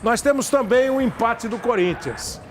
Nós temos também um empate do Corinthians.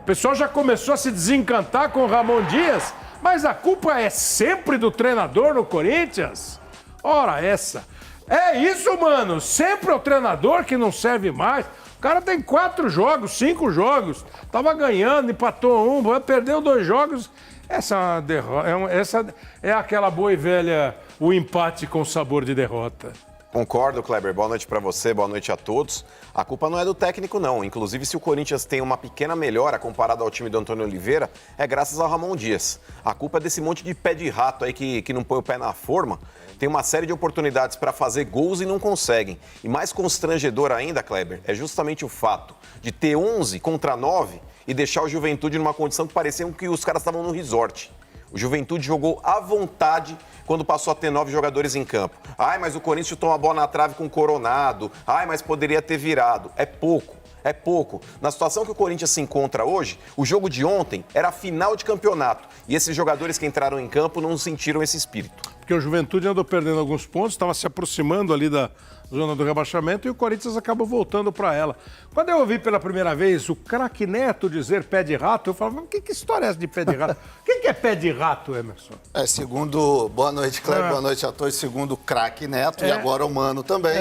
O pessoal já começou a se desencantar com o Ramon Dias, mas a culpa é sempre do treinador no Corinthians? Ora essa. É isso, mano. Sempre é o treinador que não serve mais. O cara tem 4 jogos, 5 jogos. Tava ganhando, empatou um, perdeu 2 jogos. Essa é uma derrota. Essa é aquela boa e velha, o empate com sabor de derrota. Concordo, Kleber. Boa noite para você, boa noite a todos. A culpa não é do técnico, não. Inclusive, se o Corinthians tem uma pequena melhora comparado ao time do Antônio Oliveira, é graças ao Ramon Dias. A culpa é desse monte de pé de rato aí que não põe o pé na forma. Tem uma série de oportunidades para fazer gols e não conseguem. E mais constrangedor ainda, Kleber, é justamente o fato de ter 11 contra 9 e deixar o Juventude numa condição que parecia que os caras estavam no resort. O Juventude jogou à vontade quando passou a ter 9 jogadores em campo. Ai, mas o Corinthians chutou uma bola na trave com o Coronado. Ai, mas poderia ter virado. É pouco, é pouco. Na situação que o Corinthians se encontra hoje, o jogo de ontem era a final de campeonato. E esses jogadores que entraram em campo não sentiram esse espírito. Porque o Juventude andou perdendo alguns pontos, estava se aproximando ali da zona do rebaixamento e o Corinthians acabou voltando para ela. Quando eu ouvi pela primeira vez o craque Neto dizer pé de rato, eu falava, mas que história é essa de pé de rato? O que é pé de rato, Emerson? Segundo... Boa noite, Cleber, boa noite a todos. Segundo o craque Neto e agora o Mano também.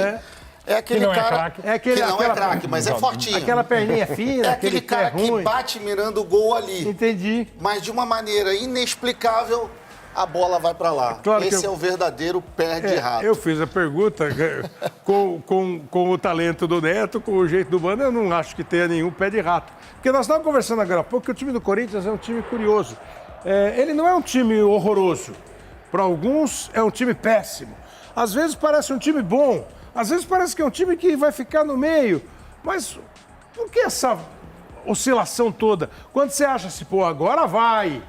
É aquele cara que não é craque, mas é fortinho. Aquela perninha fina, é aquele cara que bate mirando o gol ali. Entendi. Mas de uma maneira inexplicável, a bola vai para lá. Claro Esse é o verdadeiro pé de rato. Eu fiz a pergunta com o talento do Neto, com o jeito do Mano, eu não acho que tenha nenhum pé de rato. Porque nós estávamos conversando agora há pouco que o time do Corinthians é um time curioso. Ele não é um time horroroso. Para alguns, é um time péssimo. Às vezes parece um time bom. Às vezes parece que é um time que vai ficar no meio. Mas por que essa oscilação toda? Quando você acha assim, pô, agora vai...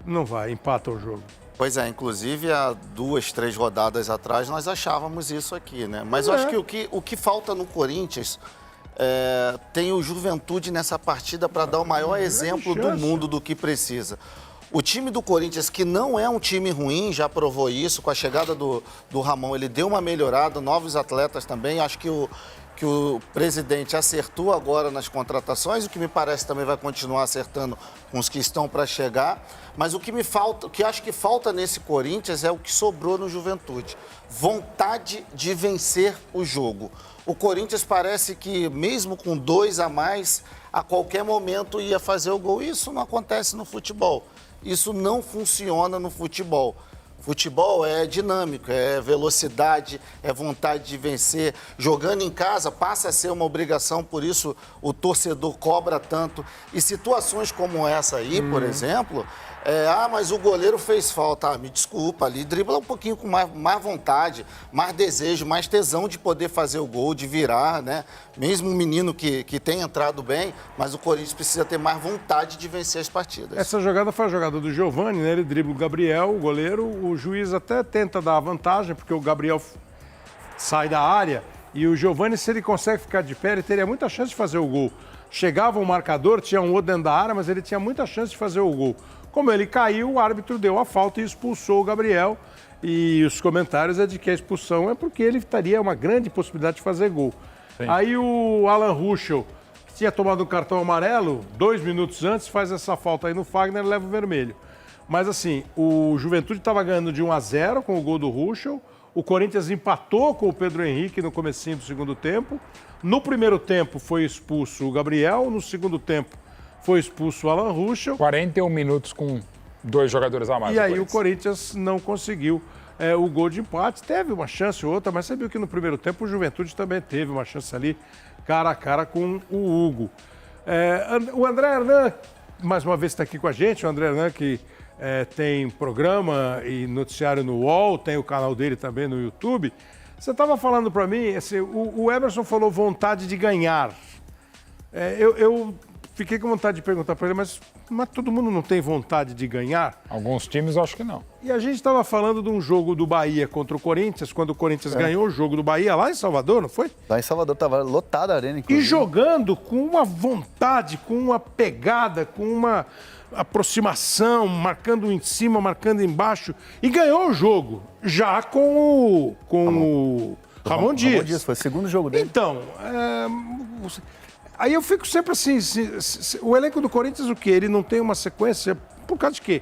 Não vai, empata o jogo. Pois é, inclusive há 2, 3 rodadas atrás nós achávamos isso aqui, né? Mas eu acho que o que falta no Corinthians tem o Juventude nessa partida para dar o maior exemplo do mundo do que precisa. O time do Corinthians, que não é um time ruim, já provou isso, com a chegada do Ramon, ele deu uma melhorada, novos atletas também, acho que o presidente acertou agora nas contratações, o que me parece também vai continuar acertando com os que estão para chegar. Mas o que acho que falta nesse Corinthians é o que sobrou no Juventude. Vontade de vencer o jogo. O Corinthians parece que, mesmo com 2 a mais, a qualquer momento ia fazer o gol. Isso não acontece no futebol. Isso não funciona no futebol. Futebol é dinâmico, é velocidade, é vontade de vencer. Jogando em casa passa a ser uma obrigação, por isso o torcedor cobra tanto. E situações como essa aí, por exemplo, mas o goleiro fez falta. Me desculpa, ali dribla um pouquinho com mais vontade, mais desejo, mais tesão de poder fazer o gol, de virar, né? Mesmo um menino que tem entrado bem, mas o Corinthians precisa ter mais vontade de vencer as partidas. Essa jogada foi a jogada do Giovani, né? Ele dribla o Gabriel, o goleiro, o juiz até tenta dar a vantagem, porque o Gabriel sai da área e o Giovani, se ele consegue ficar de pé, ele teria muita chance de fazer o gol. Chegava um marcador, tinha um outro dentro da área, mas ele tinha muita chance de fazer o gol. Como ele caiu, o árbitro deu a falta e expulsou o Gabriel. E os comentários é de que a expulsão é porque ele teria uma grande possibilidade de fazer gol. Sim. Aí o Alan Ruschel, que tinha tomado um cartão amarelo, 2 minutos antes, faz essa falta aí no Fagner e leva o vermelho. Mas assim, o Juventude estava ganhando de 1-0 com o gol do Ruschel. O Corinthians empatou com o Pedro Henrique no comecinho do segundo tempo. No primeiro tempo foi expulso o Gabriel, no segundo tempo foi expulso o Alan Ruschel. 41 minutos com 2 jogadores a mais. E aí o Corinthians não conseguiu o gol de empate. Teve uma chance ou outra, mas você viu que no primeiro tempo o Juventude também teve uma chance ali, cara a cara com o Hugo. O André Hernan, mais uma vez, está aqui com a gente. O André Hernan que tem programa e noticiário no UOL, tem o canal dele também no YouTube. Você estava falando para mim, assim, o Emerson falou vontade de ganhar. Eu fiquei com vontade de perguntar para ele, mas todo mundo não tem vontade de ganhar? Alguns times eu acho que não. E a gente estava falando de um jogo do Bahia contra o Corinthians, quando o Corinthians ganhou o jogo do Bahia lá em Salvador, não foi? Lá em Salvador, estava lotada a arena, inclusive. E jogando com uma vontade, com uma pegada, com uma aproximação, marcando em cima, marcando embaixo, e ganhou o jogo, já com o Ramon Dias. Ramon Dias, foi o segundo jogo dele. Então, Aí eu fico sempre assim, o elenco do Corinthians o quê? Ele não tem uma sequência por causa de quê?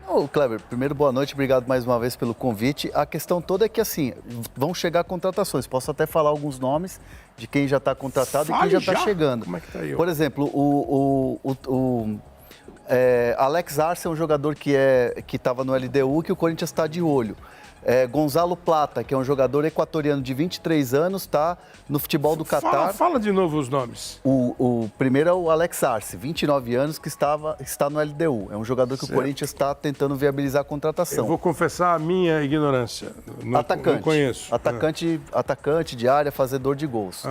Ô, Kleber, primeiro, boa noite, obrigado mais uma vez pelo convite. A questão toda é que, assim, vão chegar contratações. Posso até falar alguns nomes de quem já está contratado e quem já está chegando. Como é que tá aí? Por exemplo, Alex Arce é um jogador que estava no LDU, que o Corinthians está de olho. Gonzalo Plata, que é um jogador equatoriano de 23 anos, está no futebol do Catar. Fala de novo os nomes. O primeiro é o Alex Arce, 29 anos, que está no LDU. É um jogador que Certo. o Corinthians está tentando viabilizar a contratação. Eu vou confessar a minha ignorância. Não conheço. Atacante de área, fazedor de gols.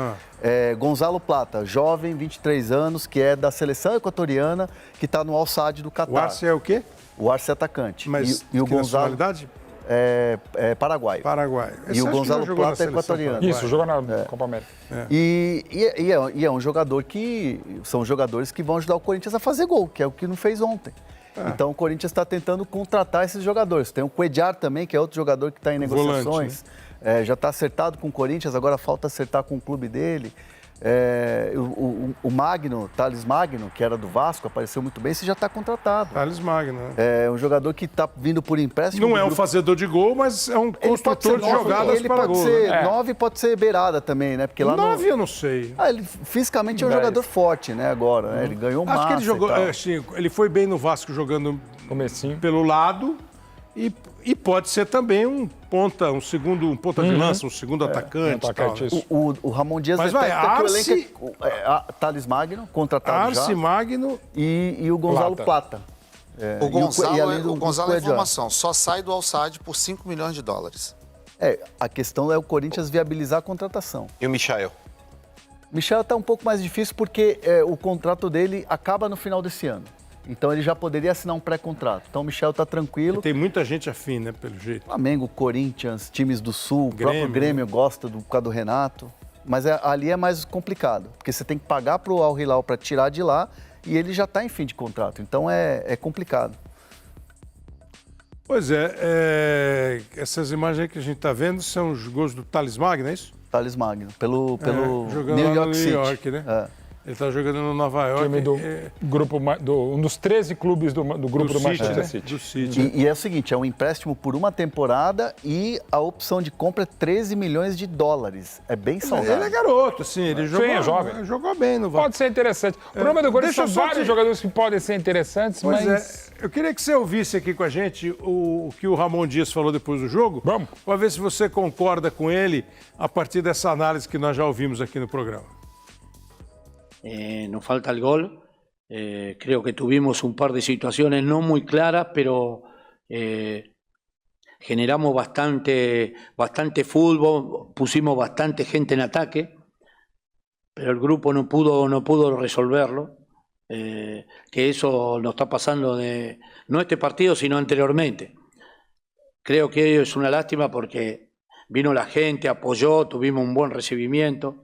Gonzalo Plata, jovem, 23 anos, que é da seleção equatoriana, que está no Al Sadd do Catar. O Arce é o quê? O Arce é atacante. Mas e o que Gonzalo nacionalidade? é paraguaio. Paraguai. E o Gonzalo Plata é equatoriano. Isso, jogou na Copa América. E é um jogador que... São jogadores que vão ajudar o Corinthians a fazer gol, que é o que não fez ontem. Então o Corinthians está tentando contratar esses jogadores. Tem o Cuellar também, que é outro jogador que está em negociações. Volante, né? Já está acertado com o Corinthians, agora falta acertar com o clube dele. O Magno, Thales Magno, que era do Vasco, apareceu muito bem, esse já está contratado. Thales Magno, né? É um jogador que está vindo por empréstimo. Não é um fazedor de gol, mas é um construtor de jogadas ele para pode gol. ser Né? 9, pode ser beirada também, né? Porque lá 9 eu não sei. ele fisicamente é um 10. jogador forte, né? Agora, né? Ele ganhou massa. Acho que ele jogou. e tal. Ele foi bem no Vasco jogando Comecinho. pelo lado e pode ser também um ponta de lança, um segundo atacante. atacante, e tal. isso. O Ramon Dias Mas vai, detecta que o Arce- elenco Thales Magno, contratado Arce, já, Magno. e o Gonzalo Plata. O Gonzalo, e além do o Gonzalo é Cuellar. informação, só sai do Al Sadd por 5 milhões de dólares. A questão é o Corinthians viabilizar a contratação. E o Michael? Michel está um pouco mais difícil porque o contrato dele acaba no final desse ano. Então ele já poderia assinar um pré-contrato. Então o Michel está tranquilo. Tem muita gente afim, né, pelo jeito. Flamengo, Corinthians, times do Sul, o próprio Grêmio. Grêmio gosta por causa do Renato. Mas ali é mais complicado, porque você tem que pagar para o Al Hilal para tirar de lá e ele já está em fim de contrato. Então é complicado. Pois essas imagens aí que a gente está vendo são os gols do Thales Magno, é isso? Thales Magno, pelo jogando New lá York no City. New York, né? Ele está jogando no Nova York. Time do grupo, um dos 13 clubes do grupo do Manchester né? City. Do City. E é o seguinte, é um empréstimo por uma temporada e a opção de compra é 13 milhões de dólares. É bem saudável. Ele é garoto, assim, ele é jovem. jogou bem no Vasco. Pode ser interessante. O problema do Corinthians deixa são eu só vários jogadores que podem ser interessantes, Pois mas... eu queria que você ouvisse aqui com a gente o que o Ramon Dias falou depois do jogo. Vamos. Para ver se você concorda com ele a partir dessa análise que nós já ouvimos aqui no programa. Nos falta el gol. Creo que tuvimos un par de situaciones no muy claras, pero generamos bastante fútbol, pusimos bastante gente en ataque, pero el grupo no pudo resolverlo. Que eso nos está pasando no este partido, sino anteriormente. Creo que es una lástima porque vino la gente, apoyó, tuvimos un buen recibimiento.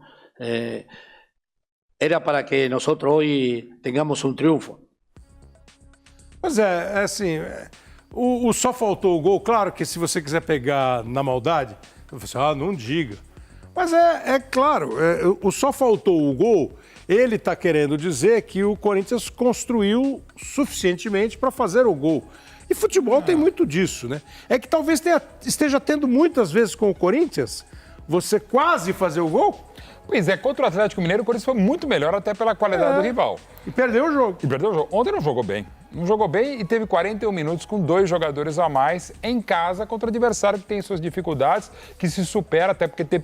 Era para que nosotros hoy tengamos un triunfo. Pois assim, o só faltou o gol. Claro que se você quiser pegar na maldade, você fala assim, não diga. Mas claro, o só faltou o gol, ele está querendo dizer que o Corinthians construiu suficientemente para fazer o gol. E futebol tem muito disso, né? É que talvez esteja tendo muitas vezes com o Corinthians, você quase fazer o gol. Pois é, contra o Atlético Mineiro, o Corinthians foi muito melhor até pela qualidade do rival. E perdeu o jogo. Ontem não jogou bem. Não jogou bem e teve 41 minutos com 2 jogadores a mais em casa contra o adversário que tem suas dificuldades, que se supera, até porque ter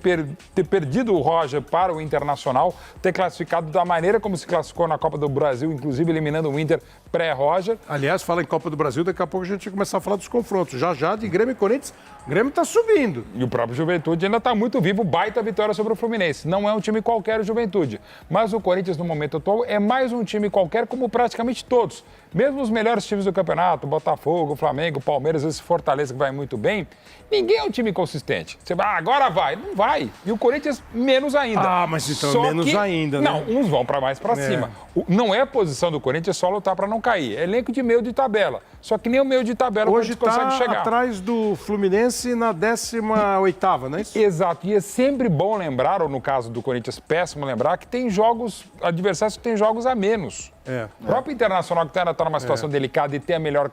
perdido o Roger para o Internacional, ter classificado da maneira como se classificou na Copa do Brasil, inclusive eliminando o Inter pré-Roger. Aliás, fala em Copa do Brasil, daqui a pouco a gente vai começar a falar dos confrontos. Já de Grêmio e Corinthians, o Grêmio está subindo. E o próprio Juventude ainda está muito vivo, baita vitória sobre o Fluminense. Não é um time qualquer o Juventude, mas o Corinthians no momento atual é mais um time qualquer como praticamente todos. Mesmo mesmo os melhores times do campeonato, Botafogo, Flamengo, Palmeiras, esse Fortaleza que vai muito bem, ninguém é um time consistente. Você vai, agora vai. Não vai. E o Corinthians menos ainda. Ah, mas então menos ainda, né? Não, uns vão mais para cima. Não é a posição do Corinthians só lutar para não cair. É elenco de meio de tabela. Só que nem o meio de tabela Hoje o Corinthians consegue chegar. Atrás do Fluminense na 18ª, não é isso? Exato. E é sempre bom lembrar, ou no caso do Corinthians, péssimo lembrar, que tem jogos, adversários que têm jogos a menos. O próprio Internacional, que está numa situação delicada e tem a melhor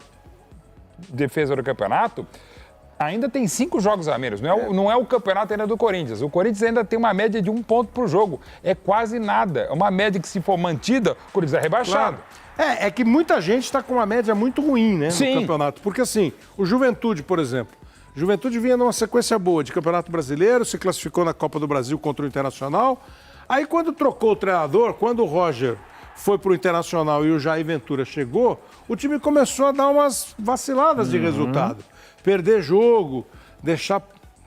defesa do campeonato, ainda tem 5 jogos a menos. Não é o campeonato ainda do Corinthians. O Corinthians ainda tem uma média de 1 ponto por jogo. É quase nada. É uma média que, se for mantida, o Corinthians é rebaixado. Claro. É que muita gente está com uma média muito ruim, né, no campeonato. Porque, assim, o Juventude, por exemplo, Juventude vinha numa sequência boa de Campeonato Brasileiro, se classificou na Copa do Brasil contra o Internacional. Aí, quando trocou o treinador, quando o Roger foi para o Internacional e o Jair Ventura chegou, o time começou a dar umas vaciladas de resultado. Perder jogo, deixar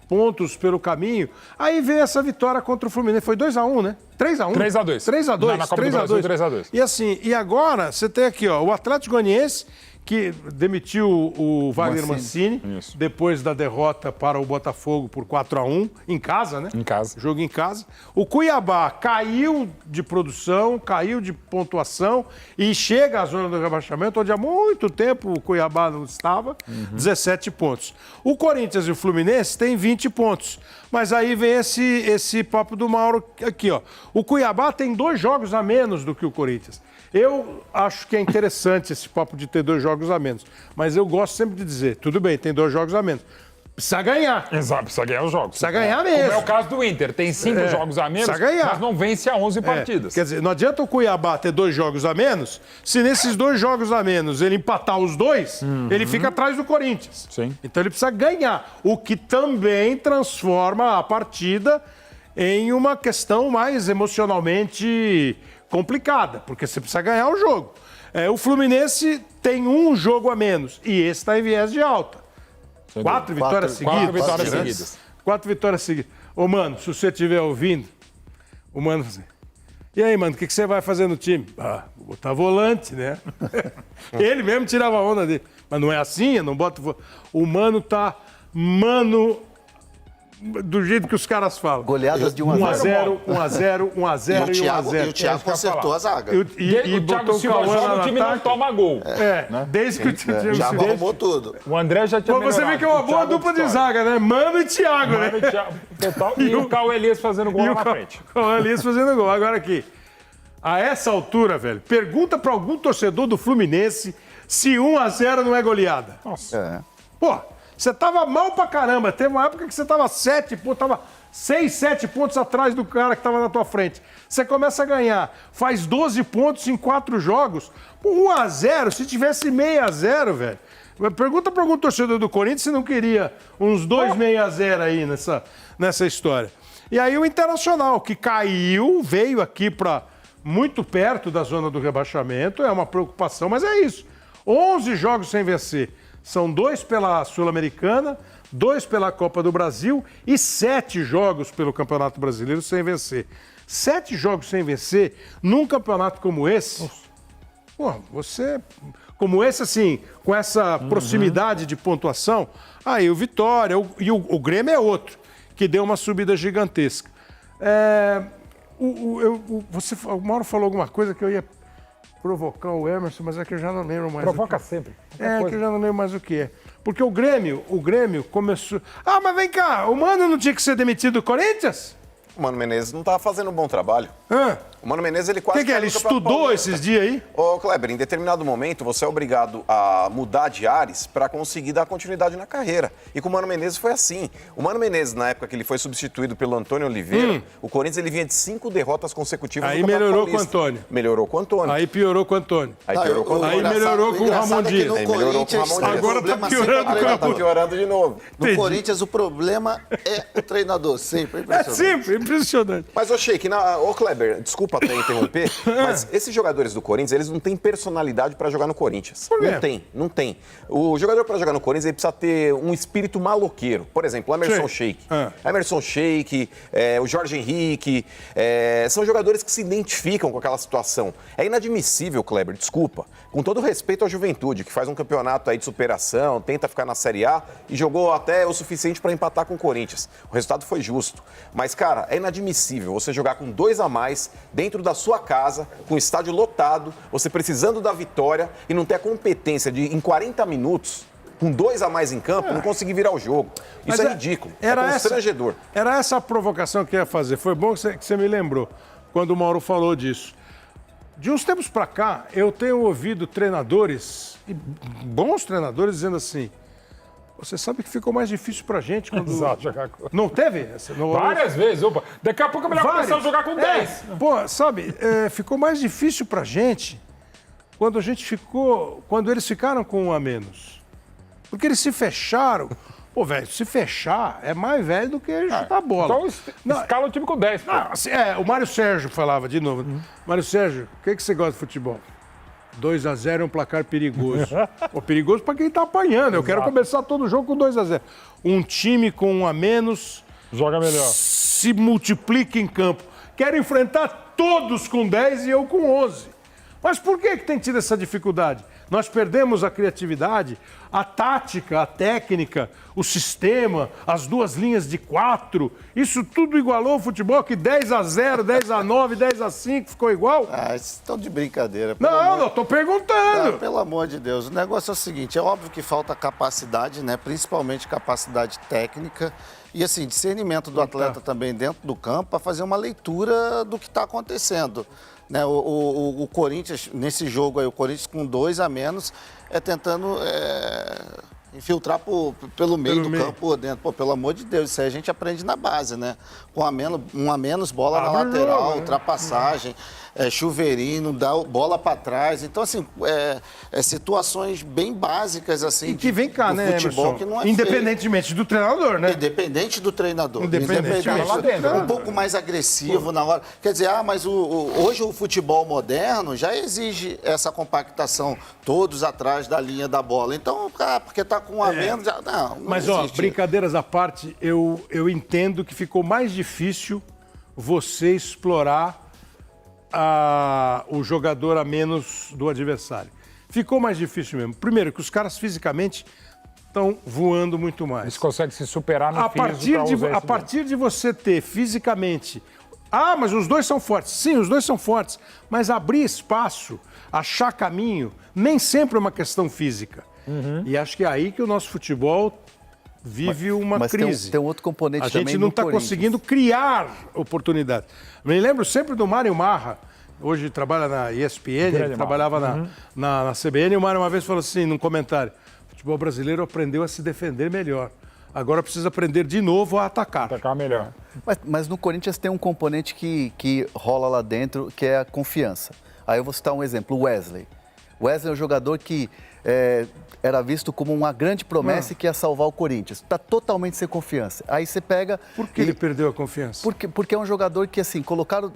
pontos pelo caminho. Aí veio essa vitória contra o Fluminense. Foi 2-1, né? 3-1? 3-2. 3-2. Na Copa do Brasil, 3-2. E assim, e agora você tem aqui, ó, o Atlético Goianiense, que demitiu o Wagner Mancini depois da derrota para o Botafogo por 4-1, em casa, né? Em casa. Jogo em casa. O Cuiabá caiu de produção, caiu de pontuação e chega à zona do rebaixamento, onde há muito tempo o Cuiabá não estava, 17 pontos. O Corinthians e o Fluminense têm 20 pontos. Mas aí vem esse papo do Mauro aqui, ó. O Cuiabá tem 2 jogos a menos do que o Corinthians. Eu acho que é interessante esse papo de ter 2 jogos a menos. Mas eu gosto sempre de dizer, tudo bem, tem 2 jogos a menos. Precisa ganhar. Exato, precisa ganhar os jogos. Precisa ganhar mesmo. Como é o caso do Inter, tem 5 jogos a menos, mas não vence a 11 partidas. Quer dizer, não adianta o Cuiabá ter 2 jogos a menos, se nesses 2 jogos a menos ele empatar os 2, ele fica atrás do Corinthians. Sim. Então ele precisa ganhar, o que também transforma a partida em uma questão mais emocionalmente complicada, porque você precisa ganhar o jogo. O Fluminense tem 1 jogo a menos e esse está em viés de alta. 4 vitórias seguidas. 4 vitórias seguidas. 4 vitórias seguidas. Ô, mano, se você estiver ouvindo, o mano... E aí, mano, o que você vai fazer no time? Ah, vou botar volante, né? Ele mesmo tirava a onda dele. Mas não é assim, eu não boto... O mano tá... Mano... Do jeito que os caras falam. Goleadas de 1-0. 1-0 e 1-0. E o Thiago consertou a zaga. E o Thiago Silva joga, o time não toma gol. Desde que o time... Thiago arrumou tudo. O André já tinha Você vê que é uma boa dupla de zaga, né? Mano e Thiago, né? E o Cauê Elias fazendo gol lá na frente. O Cauê Elias fazendo gol. Agora aqui, a essa altura, velho, pergunta pra algum torcedor do Fluminense se 1-0 não é goleada. Nossa. Pô, você tava mal pra caramba. Teve uma época que você tava 7 pontos, tava 6, 7 pontos atrás do cara que tava na tua frente. Você começa a ganhar, faz 12 pontos em 4 jogos. Pô, 1-0, se tivesse 6-0, velho. Pergunta para algum torcedor do Corinthians se não queria uns 2-6-0 aí nessa história. E aí o Internacional, que caiu, veio aqui para muito perto da zona do rebaixamento, é uma preocupação, mas é isso. 11 jogos sem vencer. São 2 pela Sul-Americana, 2 pela Copa do Brasil e 7 jogos pelo Campeonato Brasileiro sem vencer. 7 jogos sem vencer num campeonato como esse. Pô, você... Como esse, assim, com essa proximidade de pontuação, aí o Vitória e o Grêmio é outro, que deu uma subida gigantesca. O Mauro falou alguma coisa que eu ia provocar o Emerson, mas é que eu já não lembro mais. Provoca sempre. Que eu já não lembro mais o que é. Porque o Grêmio começou... Ah, mas vem cá, o Mano não tinha que ser demitido do Corinthians? O Mano Menezes não estava fazendo um bom trabalho. O Mano Menezes, ele quase... O que ele estudou esses dias aí? Ô, Kleber, em determinado momento, você é obrigado a mudar de ares para conseguir dar continuidade na carreira. E com o Mano Menezes foi assim. O Mano Menezes, na época que ele foi substituído pelo Antônio Oliveira, o Corinthians ele vinha de 5 derrotas consecutivas aí no Campeonato melhorou Paulista. com o Antônio. Melhorou com o Antônio. Aí piorou com o Antônio. Aí melhorou com o Ramon Dias. No Corinthians, Agora tá piorando com o Agora tá piorando de novo. No Corinthians, o problema é o treinador, sempre. É sempre. impressionante. Mas, ô Sheik, ô Kleber, desculpa até interromper, mas esses jogadores do Corinthians, eles não têm personalidade para jogar no Corinthians. Por quê? Não tem. O jogador para jogar no Corinthians, ele precisa ter um espírito maloqueiro. Por exemplo, o Emerson Sheik. Emerson Sheik, o Jorge Henrique, são jogadores que se identificam com aquela situação. É inadmissível, Kleber, desculpa, com todo respeito à Juventude, que faz um campeonato aí de superação, tenta ficar na Série A e jogou até o suficiente para empatar com o Corinthians. O resultado foi justo. Mas, cara, é inadmissível você jogar com 2 a mais dentro da sua casa, com o estádio lotado, você precisando da vitória e não ter a competência de, em 40 minutos, com 2 a mais em campo, não conseguir virar o jogo. Isso é ridículo. É constrangedor. Era essa a provocação que eu ia fazer. Foi bom que você me lembrou, quando o Mauro falou disso. De uns tempos para cá, eu tenho ouvido treinadores, e bons treinadores, dizendo assim: você sabe que ficou mais difícil pra gente quando... Exato, jogar com... Não teve? Várias vezes. Opa, daqui a pouco é melhor começar a jogar com 10. Pô, sabe, ficou mais difícil pra gente quando eles ficaram com 1 a menos. Porque eles se fecharam. Pô, velho, se fechar é mais velho do que chutar a bola. Então escala o time com 10. Pô. Não, assim, o Mário Sérgio falava de novo. Mário Sérgio, o que você gosta de futebol? 2 a 0 é um placar perigoso. Pô, perigoso para quem tá apanhando. Eu quero começar todo o jogo com 2 a 0. Um time com 1 a menos joga melhor. Se multiplica em campo. Quero enfrentar todos com 10 e eu com 11. Mas por que tem tido essa dificuldade? Nós perdemos a criatividade, a tática, a técnica, o sistema, as 2 linhas de 4. Isso tudo igualou o futebol, que 10 a 0, 10 a 9, 10 a 5 ficou igual? Vocês estão de brincadeira. Não, tô perguntando. Não, pelo amor de Deus. O negócio é o seguinte, é óbvio que falta capacidade, né? Principalmente capacidade técnica e, assim, discernimento do atleta também dentro do campo para fazer uma leitura do que está acontecendo. Né, o Corinthians, nesse jogo aí, o Corinthians com 2 a menos, tentando infiltrar pelo meio do campo por dentro. Pô, pelo amor de Deus, isso aí a gente aprende na base, né? Com um a menos, bola na lateral, ultrapassagem, chuveirinho, dá bola para trás. Então, assim, situações bem básicas, assim, e que vem cá, né, futebol, Emerson? que não é independentemente do treinador, né? Independente do treinador. Independente. Um pouco mais agressivo na hora. Quer dizer, mas hoje o futebol moderno já exige essa compactação, todos atrás da linha da bola. Então, porque tá com 1 a menos, já não Mas, existe. brincadeiras à parte, eu entendo que ficou mais difícil você explorar o jogador a menos do adversário. Ficou mais difícil mesmo. Primeiro, que os caras fisicamente estão voando muito mais. Eles conseguem se superar no a partir de você ter fisicamente... mas os 2 são fortes. Sim, os 2 são fortes. Mas abrir espaço, achar caminho, nem sempre é uma questão física. E acho que é aí que o nosso futebol vive uma crise. Tem um outro componente também. A gente não está conseguindo criar oportunidades. Me lembro sempre do Mário Marra, hoje trabalha na ESPN, ele trabalhava na CBN, e o Mário uma vez falou assim, num comentário: o futebol brasileiro aprendeu a se defender melhor. Agora precisa aprender de novo a atacar. Atacar melhor. Mas no Corinthians tem um componente que rola lá dentro, que é a confiança. Aí eu vou citar um exemplo, o Wesley. O Wesley é um jogador que era visto como uma grande promessa e que ia salvar o Corinthians. Está totalmente sem confiança. Aí você pega... Por que ele perdeu a confiança? Porque é um jogador que, assim,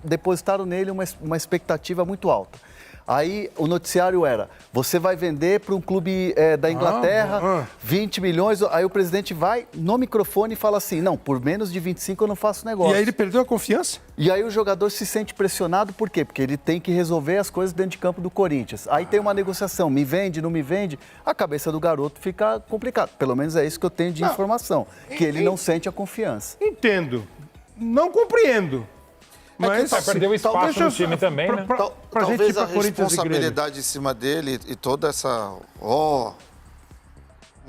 depositaram nele uma expectativa muito alta. Aí o noticiário era, você vai vender para um clube da Inglaterra, 20 milhões, aí o presidente vai no microfone e fala assim, não, por menos de 25 eu não faço negócio. E aí ele perdeu a confiança? E aí o jogador se sente pressionado, por quê? Porque ele tem que resolver as coisas dentro de campo do Corinthians. Aí tem uma negociação, me vende, não me vende, a cabeça do garoto fica complicada. Pelo menos é isso que eu tenho de informação, que ele não sente a confiança. Entendo, não compreendo. Mas perdeu espaço no time também, né? Talvez a responsabilidade em cima dele e toda essa... não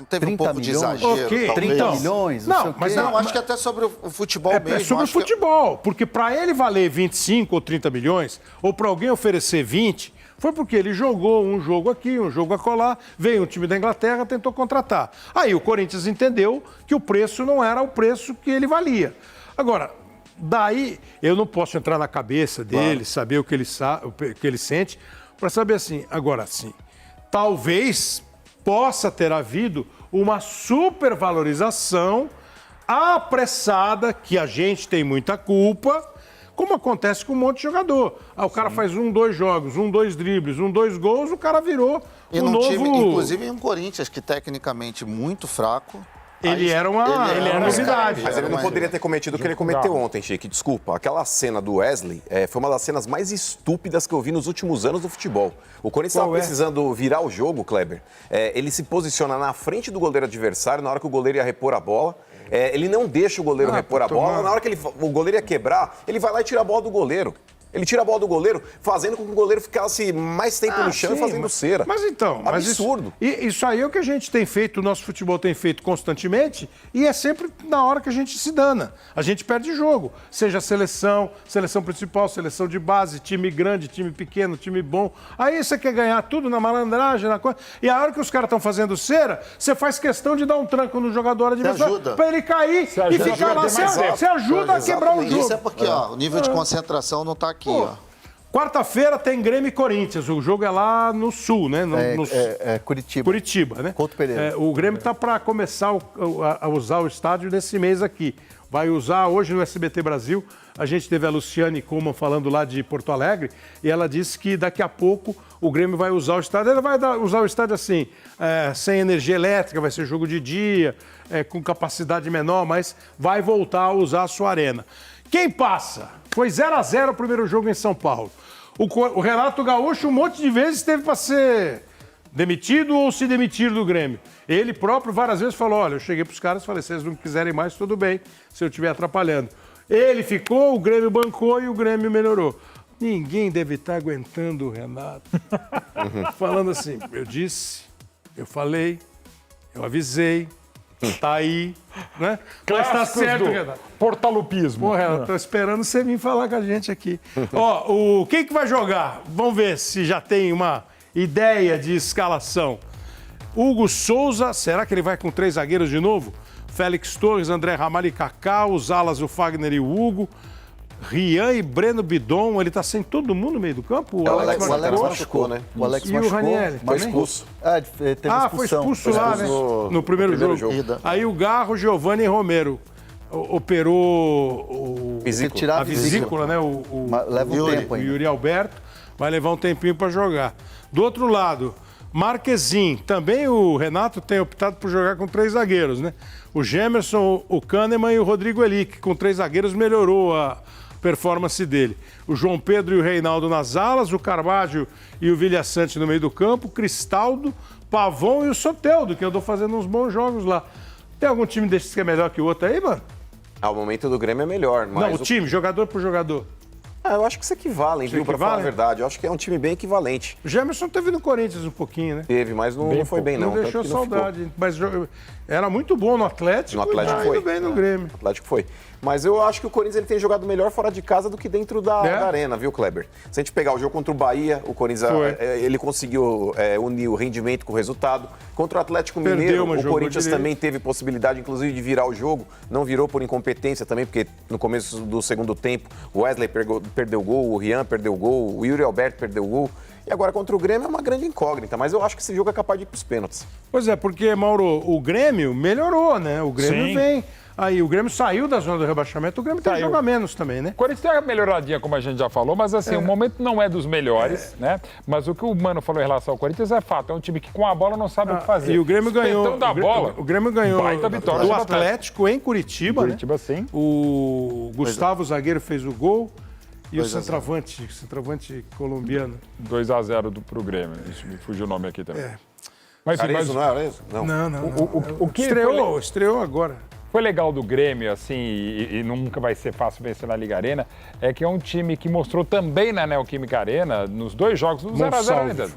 teve um pouco de exagero. Okay. 30 milhões? Não, mas acho que até sobre o futebol mesmo. É sobre o futebol, porque para ele valer 25 ou 30 milhões, ou para alguém oferecer 20, foi porque ele jogou um jogo aqui, um jogo acolá, veio um time da Inglaterra, tentou contratar. Aí o Corinthians entendeu que o preço não era o preço que ele valia. Agora... Daí, eu não posso entrar na cabeça dele, saber o que ele sente, para saber assim. Agora, sim, talvez possa ter havido uma supervalorização apressada, que a gente tem muita culpa, como acontece com um monte de jogador. O cara faz 2 jogos, 2 dribles, 2 gols, o cara virou E um num novo... time, inclusive em um Corinthians que tecnicamente muito fraco. Ele era uma novidade. Mas ele não poderia ter cometido o que ele cometeu ontem, Chique. Desculpa. Aquela cena do Wesley foi uma das cenas mais estúpidas que eu vi nos últimos anos do futebol. O Corinthians estava precisando virar o jogo, Kleber. Ele se posiciona na frente do goleiro adversário na hora que o goleiro ia repor a bola. Ele não deixa o goleiro repor a bola. Na hora que o goleiro ia quebrar, ele vai lá e tira a bola do goleiro. Ele tira a bola do goleiro, fazendo com que o goleiro ficasse mais tempo no chão e fazendo cera. Mas então... Absurdo. Isso aí é o que a gente tem feito, o nosso futebol tem feito constantemente, e é sempre na hora que a gente se dana. A gente perde jogo. Seja seleção principal, seleção de base, time grande, time pequeno, time bom. Aí você quer ganhar tudo na malandragem, na coisa. E a hora que os caras estão fazendo cera, você faz questão de dar um tranco no jogador adversário para ele cair e ficar lá. Você ajuda a quebrar o jogo. Isso é porque o nível de concentração não está aqui. Quarta-feira tem Grêmio e Corinthians. O jogo é lá no sul, né? Curitiba. Curitiba, né? Couto Pereira. O Grêmio está para começar a usar o estádio nesse mês aqui. Vai usar hoje no SBT Brasil. A gente teve a Luciane Kuhlmann falando lá de Porto Alegre e ela disse que daqui a pouco o Grêmio vai usar o estádio. Ele vai usar o estádio assim, sem energia elétrica, vai ser jogo de dia, com capacidade menor, mas vai voltar a usar a sua arena. Quem passa? Foi 0-0 o primeiro jogo em São Paulo. O Renato Gaúcho um monte de vezes teve para ser demitido ou se demitir do Grêmio. Ele próprio várias vezes falou, olha, eu cheguei para os caras e falei, se eles não quiserem mais, tudo bem, se eu estiver atrapalhando. Ele ficou, o Grêmio bancou e o Grêmio melhorou. Ninguém deve estar aguentando o Renato. Falando assim, eu disse, eu falei, eu avisei, tá aí, né? Mas tá certo, Renato. Portalupismo. Pô, Renato, tô esperando você vir falar com a gente aqui. Ó, quem que vai jogar? Vamos ver se já tem uma ideia de escalação. Hugo Souza, será que ele vai com 3 zagueiros de novo? Félix Torres, André Ramalho e Kaká, os alas, o Fagner e o Hugo. Rian e Breno Bidon, ele tá sem todo mundo no meio do campo? O Alex machucou, né? O Alex E machucou. o Ranieri? Foi expulso. Teve expulsão. Foi expulso lá, né? No primeiro jogo. Aí o Garro, Giovanni e Romero. Operou a vesícula, né? Leva um tempo o ainda. Yuri Alberto. Vai levar um tempinho para jogar. Do outro lado, Marquezin. Também o Renato tem optado por jogar com 3 zagueiros, né? O Gemerson, o Kahneman e o Rodrigo Elick. Com 3 zagueiros melhorou a performance dele. O João Pedro e o Reinaldo nas alas, o Carvalho e o Vilhaçante no meio do campo, o Cristaldo, Pavon e o Soteldo, que eu tô fazendo uns bons jogos lá. Tem algum time desses que é melhor que o outro aí, mano? O momento do Grêmio é melhor. Mas Não, o time, jogador por jogador. Eu acho que se equivalem, viu, pra falar a verdade. Eu acho que é um time bem equivalente. O Gemerson teve no Corinthians um pouquinho, né? Teve, mas não foi bem, não. Não deixou saudade. Mas era muito bom no Atlético. No Atlético foi. Muito bem no Grêmio. O Atlético foi. Mas eu acho que o Corinthians ele tem jogado melhor fora de casa do que dentro da arena, viu, Kleber? Se a gente pegar o jogo contra o Bahia, o Corinthians ele conseguiu unir o rendimento com o resultado. Contra o Atlético Mineiro, o Corinthians também teve possibilidade, inclusive, de virar o jogo. Não virou por incompetência também, porque no começo do segundo tempo, o Wesley perdeu o gol, o Rian perdeu o gol, o Yuri Alberto perdeu o gol. E agora contra o Grêmio é uma grande incógnita, mas eu acho que esse jogo é capaz de ir para os pênaltis. Pois é, porque, Mauro, o Grêmio melhorou, né? O Grêmio vem. Aí o Grêmio saiu da zona do rebaixamento, o Grêmio tem que jogar menos também, né? O Corinthians tem uma melhoradinha, como a gente já falou, mas assim, o momento não é dos melhores, né? Mas o que o Mano falou em relação ao Corinthians é fato, é um time que com a bola não sabe o que fazer. E o Grêmio ganhou. O Grêmio ganhou baita vitória do Atlético em Curitiba, Curitiba, sim. O Gustavo, zagueiro, fez o gol. E o centroavante colombiano. 2-0 pro Grêmio. Isso me fugiu o nome aqui também. Mas não era isso? Não. O que estreou agora. Foi legal do Grêmio, assim, e nunca vai ser fácil vencer na Liga Arena, é que é um time que mostrou também na Neoquímica Arena, nos 2 jogos, no 0-0 ainda.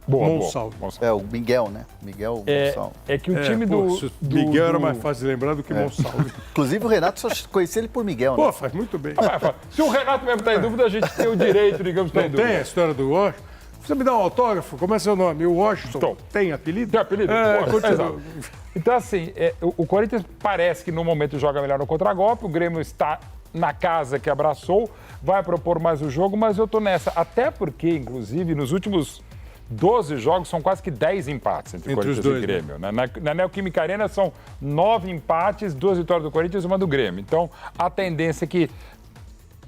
Monsalvo. O Miguel, né? Miguel Monsalvo. É que o time do Miguel era mais fácil de lembrar do que Monsalvo. Inclusive o Renato só conhecia ele por Miguel, né? Pô, faz muito bem. Se o Renato mesmo está em dúvida, a gente tem o direito, digamos, de estar em dúvida. Tem a história do Washington. Você me dá um autógrafo? Como é seu nome? O Washington. Tem apelido? Tem apelido? Então, assim, o Corinthians parece que no momento joga melhor no contragolpe, o Grêmio está na casa que abraçou, vai propor mais o jogo, mas eu tô nessa. Até porque, inclusive, nos últimos 12 jogos, são quase que 10 empates entre Entre os Corinthians dois, e Grêmio. Né? Na Neoquímica Arena são 9 empates, 2 vitórias do Corinthians e uma do Grêmio. Então, a tendência é que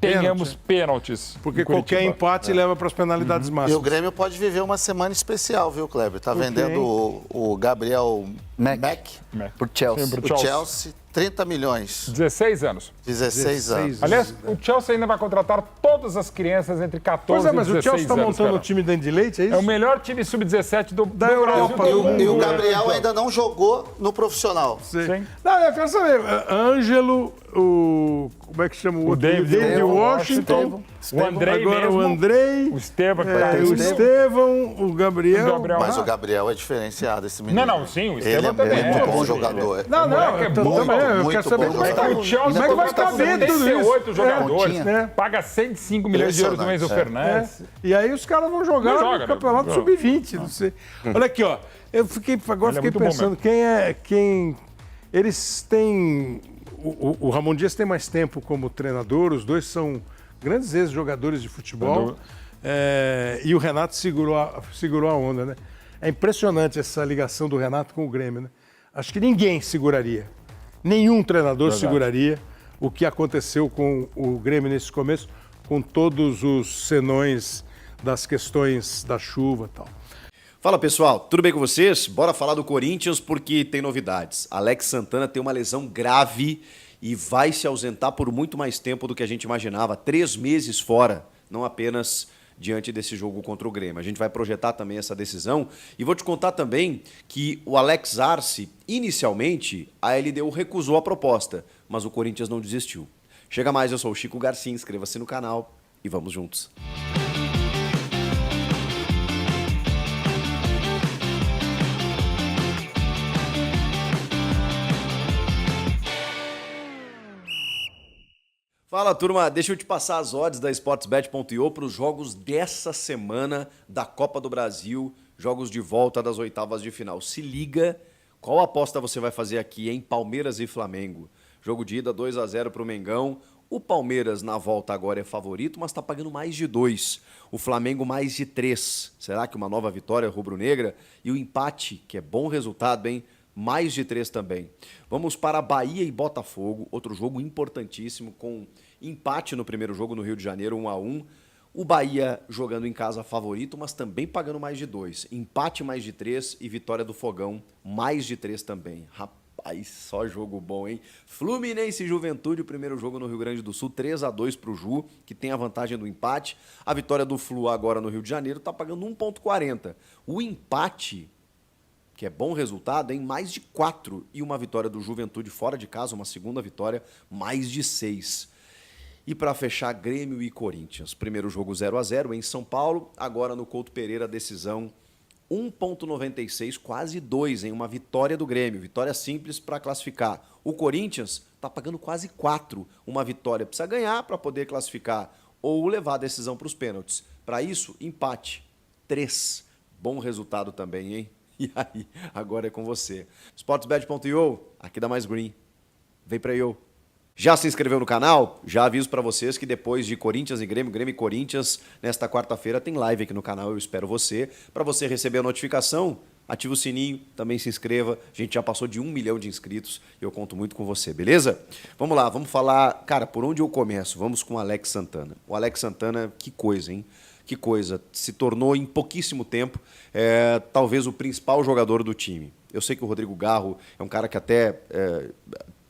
tenhamos pênaltis. Porque em Curitiba. qualquer empate leva para as penalidades E máximas. o Grêmio pode viver uma semana especial, viu, Kleber? Tá vendendo o Gabriel Mack Por Chelsea. Sim, o Chelsea, 30 milhões, 16 anos. 16 anos. Aliás, o Chelsea ainda vai contratar todas as crianças entre 14 Pois é, mas e o 16 Chelsea está anos. montando cara. o time da Leite, é isso? É o melhor time sub-17 do Europa. Brasil. do E o mundo. Gabriel ainda não jogou no profissional. Sim. Não, eu quero saber. Ângelo, como é que chama o outro? David Washington. O Andrei Agora mesmo. o Andrei. O Esteban. O Estevão, o Gabriel. Mas o Gabriel é diferenciado, esse menino. Não, sim, o Ele Estevão é também muito é. bom Sim, jogador. Não, não, moleque é eu bom, também, eu muito quero saber bom como é que jogador. O Chelsea como é que vai caber tudo isso? 78 jogadores, Pontinha. paga 105 milhões de euros no Enzo Fernandes. E aí os caras vão jogar Não joga, no campeonato não. sub-20, não sei. Olha aqui, ó. Eu agora Ele é fiquei muito bom pensando, quem. Eles têm. O Ramon Dias tem mais tempo como treinador, os dois são grandes ex-jogadores de futebol. E o Renato segurou a onda, né? É impressionante essa ligação do Renato com o Grêmio, né? Acho que ninguém seguraria. Nenhum treinador seguraria o que aconteceu com o Grêmio nesse começo, com todos os senões das questões da chuva e tal. Fala pessoal, tudo bem com vocês? Bora falar do Corinthians porque tem novidades. Alex Santana tem uma lesão grave e vai se ausentar por muito mais tempo do que a gente imaginava. 3 meses fora, não apenas diante desse jogo contra o Grêmio. A gente vai projetar também essa decisão e vou te contar também que o Alex Arce, inicialmente, a LDU recusou a proposta, mas o Corinthians não desistiu. Chega mais, eu sou o Chico Garcia, inscreva-se no canal e vamos juntos. Fala, turma. Deixa eu te passar as odds da Sportsbet.io para os jogos dessa semana da Copa do Brasil, jogos de volta das oitavas de final. Se liga, qual aposta você vai fazer aqui em Palmeiras e Flamengo? Jogo de ida 2-0 para o Mengão. O Palmeiras na volta agora é favorito, mas está pagando mais de 2. O Flamengo mais de 3. Será que uma nova vitória rubro-negra? E o empate, que é bom resultado, hein? Mais de 3 também. Vamos para Bahia e Botafogo, outro jogo importantíssimo, com empate no primeiro jogo no Rio de Janeiro, 1-1. O Bahia jogando em casa favorito, mas também pagando mais de 2. Empate mais de 3 e vitória do Fogão, mais de 3 também. Rapaz, só jogo bom, hein? Fluminense e Juventude, o primeiro jogo no Rio Grande do Sul, 3-2 para o Ju, que tem a vantagem do empate. A vitória do Flu agora no Rio de Janeiro está pagando 1,40. O empate, que é bom resultado, em mais de 4. E uma vitória do Juventude fora de casa, uma segunda vitória, mais de 6. E para fechar, Grêmio e Corinthians. Primeiro jogo 0-0 em São Paulo, agora no Couto Pereira, decisão 1,96, quase 2, em uma vitória do Grêmio. Vitória simples para classificar. O Corinthians está pagando quase 4. Uma vitória precisa ganhar para poder classificar ou levar a decisão para os pênaltis. Para isso, empate 3. Bom resultado também, hein? E aí, agora é com você. Sportsbet.io, aqui dá mais green. Vem pra eu. Já se inscreveu no canal? Já aviso pra vocês que depois de Corinthians e Grêmio, Grêmio e Corinthians, nesta quarta-feira tem live aqui no canal, eu espero você. Pra você receber a notificação, ativa o sininho, também se inscreva. A gente já passou de 1 milhão de inscritos e eu conto muito com você, beleza? Vamos lá, vamos falar... Cara, por onde eu começo? Vamos com o Alex Santana. O Alex Santana, que coisa, hein? Que coisa, se tornou em pouquíssimo tempo talvez o principal jogador do time. Eu sei que o Rodrigo Garro é um cara que até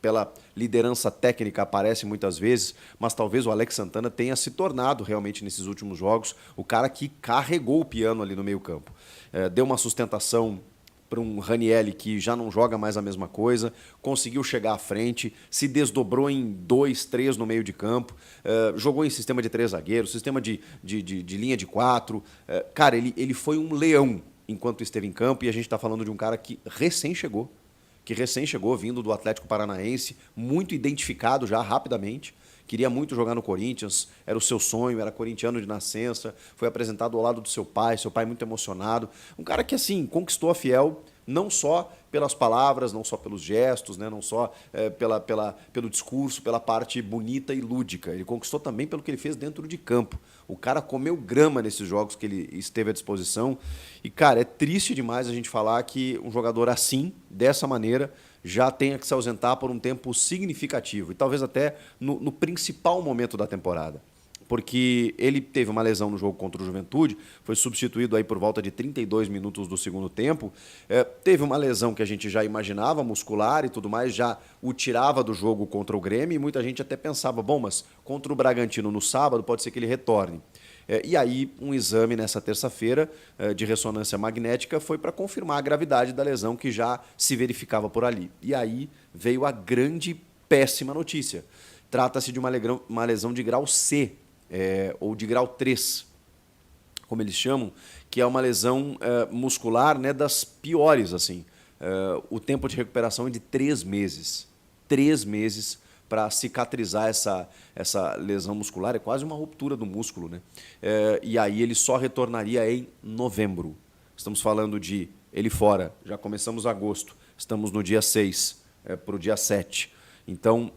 pela liderança técnica aparece muitas vezes, mas talvez o Alex Santana tenha se tornado realmente nesses últimos jogos o cara que carregou o piano ali no meio campo. Deu uma sustentação para um Ranieri que já não joga mais a mesma coisa, conseguiu chegar à frente, se desdobrou em 2, 3 no meio de campo, jogou em sistema de 3 zagueiros, sistema de linha de 4. Cara, ele foi um leão enquanto esteve em campo e a gente está falando de um cara que recém chegou vindo do Atlético Paranaense, muito identificado já rapidamente, queria muito jogar no Corinthians, era o seu sonho, era corintiano de nascença, foi apresentado ao lado do seu pai muito emocionado. Um cara que, assim, conquistou a Fiel, não só pelas palavras, não só pelos gestos, né? Não só pelo discurso, pela parte bonita e lúdica. Ele conquistou também pelo que ele fez dentro de campo. O cara comeu grama nesses jogos que ele esteve à disposição. E, cara, é triste demais a gente falar que um jogador assim, dessa maneira, já tenha que se ausentar por um tempo significativo. E talvez até no principal momento da temporada. Porque ele teve uma lesão no jogo contra o Juventude, foi substituído aí por volta de 32 minutos do segundo tempo. Teve uma lesão que a gente já imaginava, muscular e tudo mais, já o tirava do jogo contra o Grêmio, e muita gente até pensava, bom, mas contra o Bragantino no sábado pode ser que ele retorne. E aí, um exame nessa terça-feira de ressonância magnética foi para confirmar a gravidade da lesão que já se verificava por ali. E aí veio a grande, péssima notícia. Trata-se de uma lesão de grau C, ou de grau 3, como eles chamam, que é uma lesão muscular, né, das piores, assim. O tempo de recuperação é de 3 meses. 3 meses para cicatrizar essa lesão muscular, é quase uma ruptura do músculo, né? E aí ele só retornaria em novembro. Estamos falando de ele fora, já começamos agosto, estamos no dia 6 para o dia 7. Então,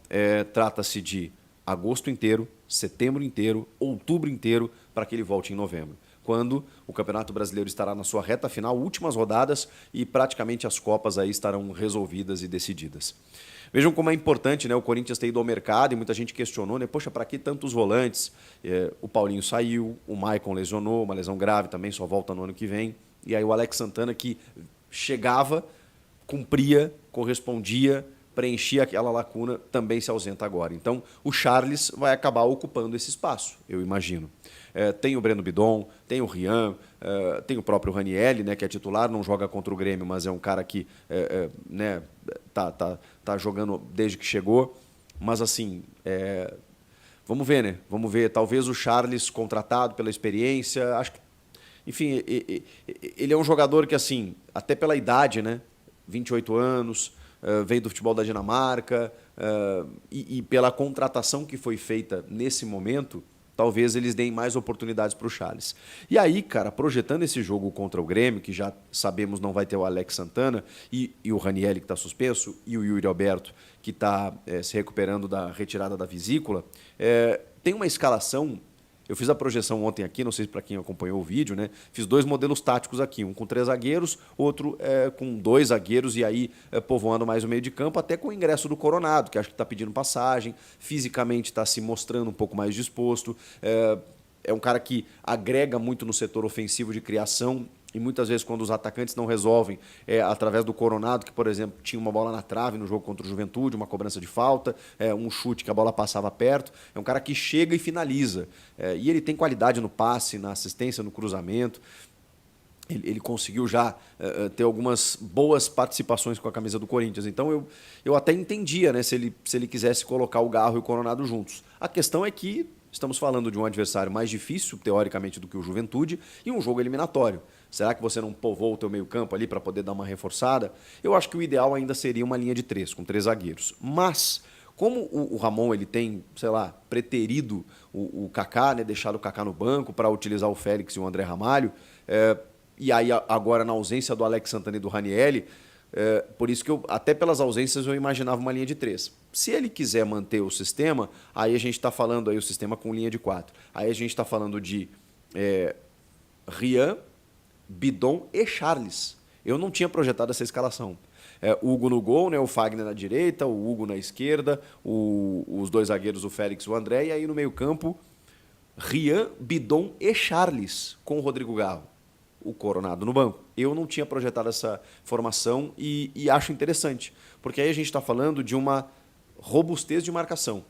trata-se de agosto inteiro, setembro inteiro, outubro inteiro, para que ele volte em novembro, quando o Campeonato Brasileiro estará na sua reta final, últimas rodadas, e praticamente as Copas aí estarão resolvidas e decididas. Vejam como é importante, né, o Corinthians ter ido ao mercado, e muita gente questionou, né, poxa, para que tantos volantes? O Paulinho saiu, o Maicon lesionou, uma lesão grave também, só volta no ano que vem, e aí o Alex Santana, que chegava, cumpria, correspondia, preenchia aquela lacuna, também se ausenta agora. Então, o Charles vai acabar ocupando esse espaço, eu imagino. Tem o Breno Bidon, tem o Rian, tem o próprio Ranielli, né, que é titular, não joga contra o Grêmio, mas é um cara que né, tá jogando desde que chegou. Mas, assim, vamos ver, né? Vamos ver. Talvez o Charles, contratado pela experiência, acho que, enfim, ele é um jogador que, assim, até pela idade, né, 28 anos, veio do futebol da Dinamarca, e pela contratação que foi feita nesse momento, talvez eles deem mais oportunidades para o Charles. E aí, cara, projetando esse jogo contra o Grêmio, que já sabemos não vai ter o Alex Santana, e o Ranielli, que está suspenso, e o Yuri Alberto, que está se recuperando da retirada da vesícula, tem uma escalação. Eu fiz a projeção ontem aqui, não sei se para quem acompanhou o vídeo, né? Fiz 2 modelos táticos aqui, um com 3 zagueiros, outro com 2 zagueiros, e aí povoando mais o meio de campo, até com o ingresso do Coronado, que acho que está pedindo passagem, fisicamente está se mostrando um pouco mais disposto. É um cara que agrega muito no setor ofensivo de criação, e muitas vezes quando os atacantes não resolvem, através do Coronado, que, por exemplo, tinha uma bola na trave no jogo contra o Juventude, uma cobrança de falta, um chute que a bola passava perto, é um cara que chega e finaliza. E ele tem qualidade no passe, na assistência, no cruzamento. Ele conseguiu já ter algumas boas participações com a camisa do Corinthians. Então eu até entendia, né, se ele quisesse colocar o Garro e o Coronado juntos. A questão é que estamos falando de um adversário mais difícil, teoricamente, do que o Juventude, e um jogo eliminatório. Será que você não povoa o teu meio-campo ali para poder dar uma reforçada? Eu acho que o ideal ainda seria uma linha de 3, com 3 zagueiros. Mas, como o Ramon ele tem, sei lá, preterido o Kaká, né, deixado o Kaká no banco para utilizar o Félix e o André Ramalho, e aí agora na ausência do Alex Santana e do Ranielli, por isso que até pelas ausências eu imaginava uma linha de 3. Se ele quiser manter o sistema, aí a gente está falando aí o sistema com linha de 4. Aí a gente está falando de Rian, Bidon e Charles. Eu não tinha projetado essa escalação. Hugo no gol, né, o Fagner na direita, o Hugo na esquerda, os 2 zagueiros, o Félix e o André, e aí no meio-campo, Rian, Bidon e Charles com o Rodrigo Garro, o Coronado no banco. Eu não tinha projetado essa formação e acho interessante, porque aí a gente está falando de uma robustez de marcação.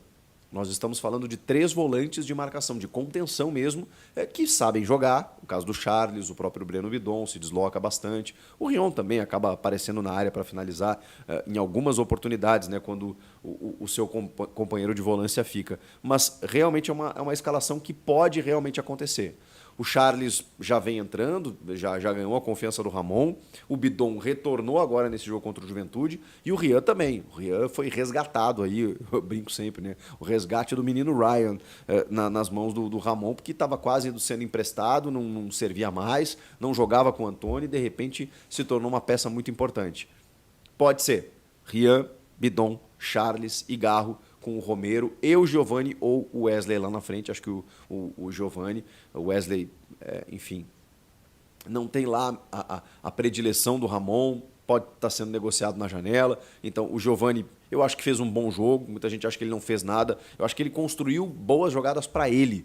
Nós estamos falando de 3 volantes de marcação, de contenção mesmo, que sabem jogar. O caso do Charles, o próprio Breno Bidon se desloca bastante. O Rion também acaba aparecendo na área para finalizar em algumas oportunidades, né, quando o seu companheiro de volância fica. Mas realmente é uma escalação que pode realmente acontecer. O Charles já vem entrando, já ganhou a confiança do Ramon. O Bidon retornou agora nesse jogo contra o Juventude. E o Rian também. O Rian foi resgatado aí, eu brinco sempre, né? O resgate do menino Ryan nas mãos do Ramon, porque estava quase sendo emprestado, não servia mais, não jogava com o Antônio e de repente se tornou uma peça muito importante. Pode ser Rian, Bidon, Charles e Garro, com o Romero e o Giovani ou o Wesley lá na frente. Acho que o Giovani, o Wesley, enfim, não tem lá a predileção do Ramon, pode estar sendo negociado na janela. Então, o Giovani, eu acho que fez um bom jogo, muita gente acha que ele não fez nada. Eu acho que ele construiu boas jogadas para ele.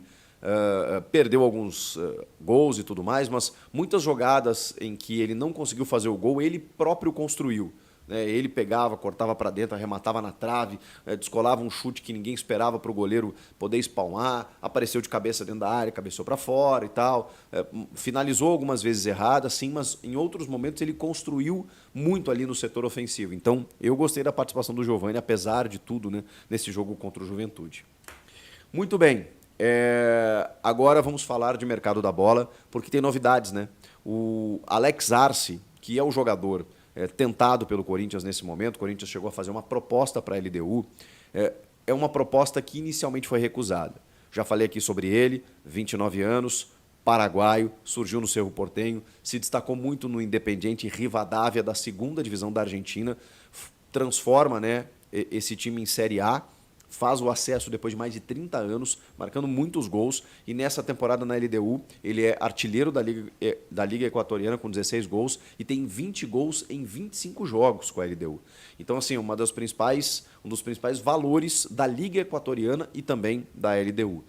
Perdeu alguns gols e tudo mais, mas muitas jogadas em que ele não conseguiu fazer o gol, ele próprio construiu. Ele pegava, cortava para dentro, arrematava na trave, descolava um chute que ninguém esperava para o goleiro poder espalmar, apareceu de cabeça dentro da área, cabeceou para fora e tal. Finalizou algumas vezes errado, sim, mas em outros momentos ele construiu muito ali no setor ofensivo. Então, eu gostei da participação do Giovani, apesar de tudo, né, nesse jogo contra o Juventude. Muito bem. Agora vamos falar de mercado da bola, porque tem novidades, né? O Alex Arce, que é o jogador tentado pelo Corinthians nesse momento, o Corinthians chegou a fazer uma proposta para a LDU, é uma proposta que inicialmente foi recusada. Já falei aqui sobre ele, 29 anos, paraguaio, surgiu no Cerro Porteño, se destacou muito no Independiente Rivadavia da 2ª divisão da Argentina, transforma, né, esse time em Série A, faz o acesso depois de mais de 30 anos, marcando muitos gols, e nessa temporada na LDU ele é artilheiro da Liga Equatoriana com 16 gols e tem 20 gols em 25 jogos com a LDU. Então, assim, um dos principais valores da Liga Equatoriana e também da LDU.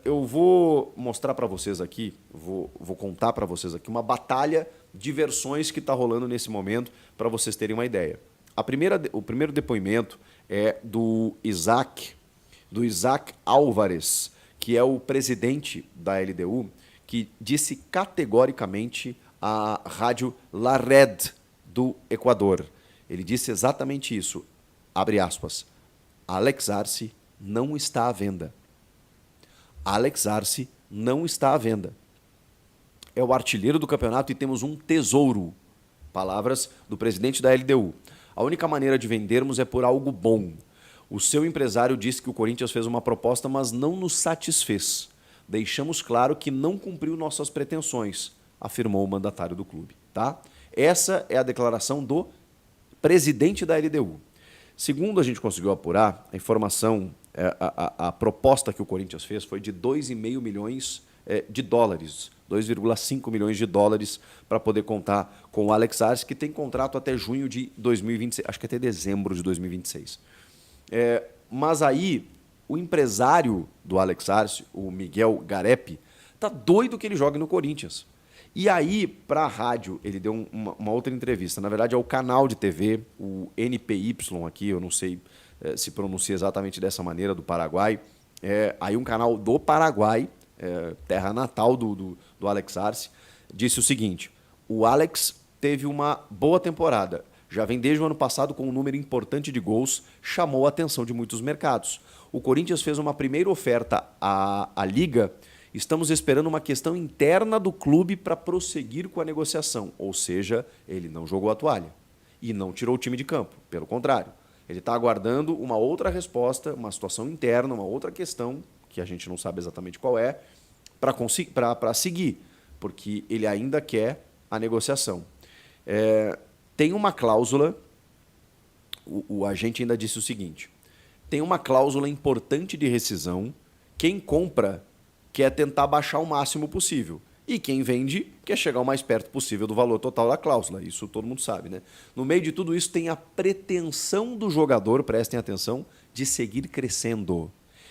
Eu vou mostrar para vocês aqui, vou contar para vocês aqui uma batalha de versões que está rolando nesse momento, para vocês terem uma ideia. O primeiro depoimento é do Isaac Álvares, que é o presidente da LDU, que disse categoricamente à rádio La Red do Equador. Ele disse exatamente isso, abre aspas, Alex Arce não está à venda. Alex Arce não está à venda. É o artilheiro do campeonato e temos um tesouro. Palavras do presidente da LDU. A única maneira de vendermos é por algo bom. O seu empresário disse que o Corinthians fez uma proposta, mas não nos satisfez. Deixamos claro que não cumpriu nossas pretensões, afirmou o mandatário do clube. Tá? Essa é a declaração do presidente da LDU. Segundo a gente conseguiu apurar, a informação, a proposta que o Corinthians fez foi de 2,5 milhões de dólares, 2,5 milhões de dólares para poder contar com o Alex Arce, que tem contrato até junho de 2026, acho que até dezembro de 2026. Mas aí, o empresário do Alex Arce, o Miguel Garepi, tá doido que ele jogue no Corinthians. E aí, para a rádio, ele deu uma outra entrevista. Na verdade, é o canal de TV, o NPY aqui, eu não sei se pronuncia exatamente dessa maneira, do Paraguai. Aí um canal do Paraguai, terra natal do Alex Arce, disse o seguinte: o Alex teve uma boa temporada, já vem desde o ano passado com um número importante de gols, chamou a atenção de muitos mercados. O Corinthians fez uma primeira oferta à Liga, estamos esperando uma questão interna do clube para prosseguir com a negociação, ou seja, ele não jogou a toalha e não tirou o time de campo, pelo contrário. Ele está aguardando uma outra resposta, uma situação interna, uma outra questão, que a gente não sabe exatamente qual é, para seguir, porque ele ainda quer a negociação. Tem uma cláusula, o agente ainda disse o seguinte, tem uma cláusula importante de rescisão, quem compra quer tentar baixar o máximo possível, e quem vende quer chegar o mais perto possível do valor total da cláusula, isso todo mundo sabe, né? No meio de tudo isso tem a pretensão do jogador, prestem atenção, de seguir crescendo.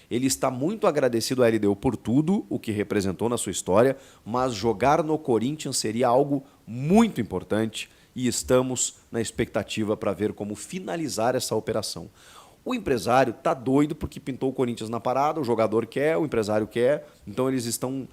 Ele está muito agradecido à LDU por tudo o que representou na sua história, mas jogar no Corinthians seria algo muito importante e estamos na expectativa para ver como finalizar essa operação. O empresário está doido porque pintou o Corinthians na parada, o jogador quer, o empresário quer, então eles estão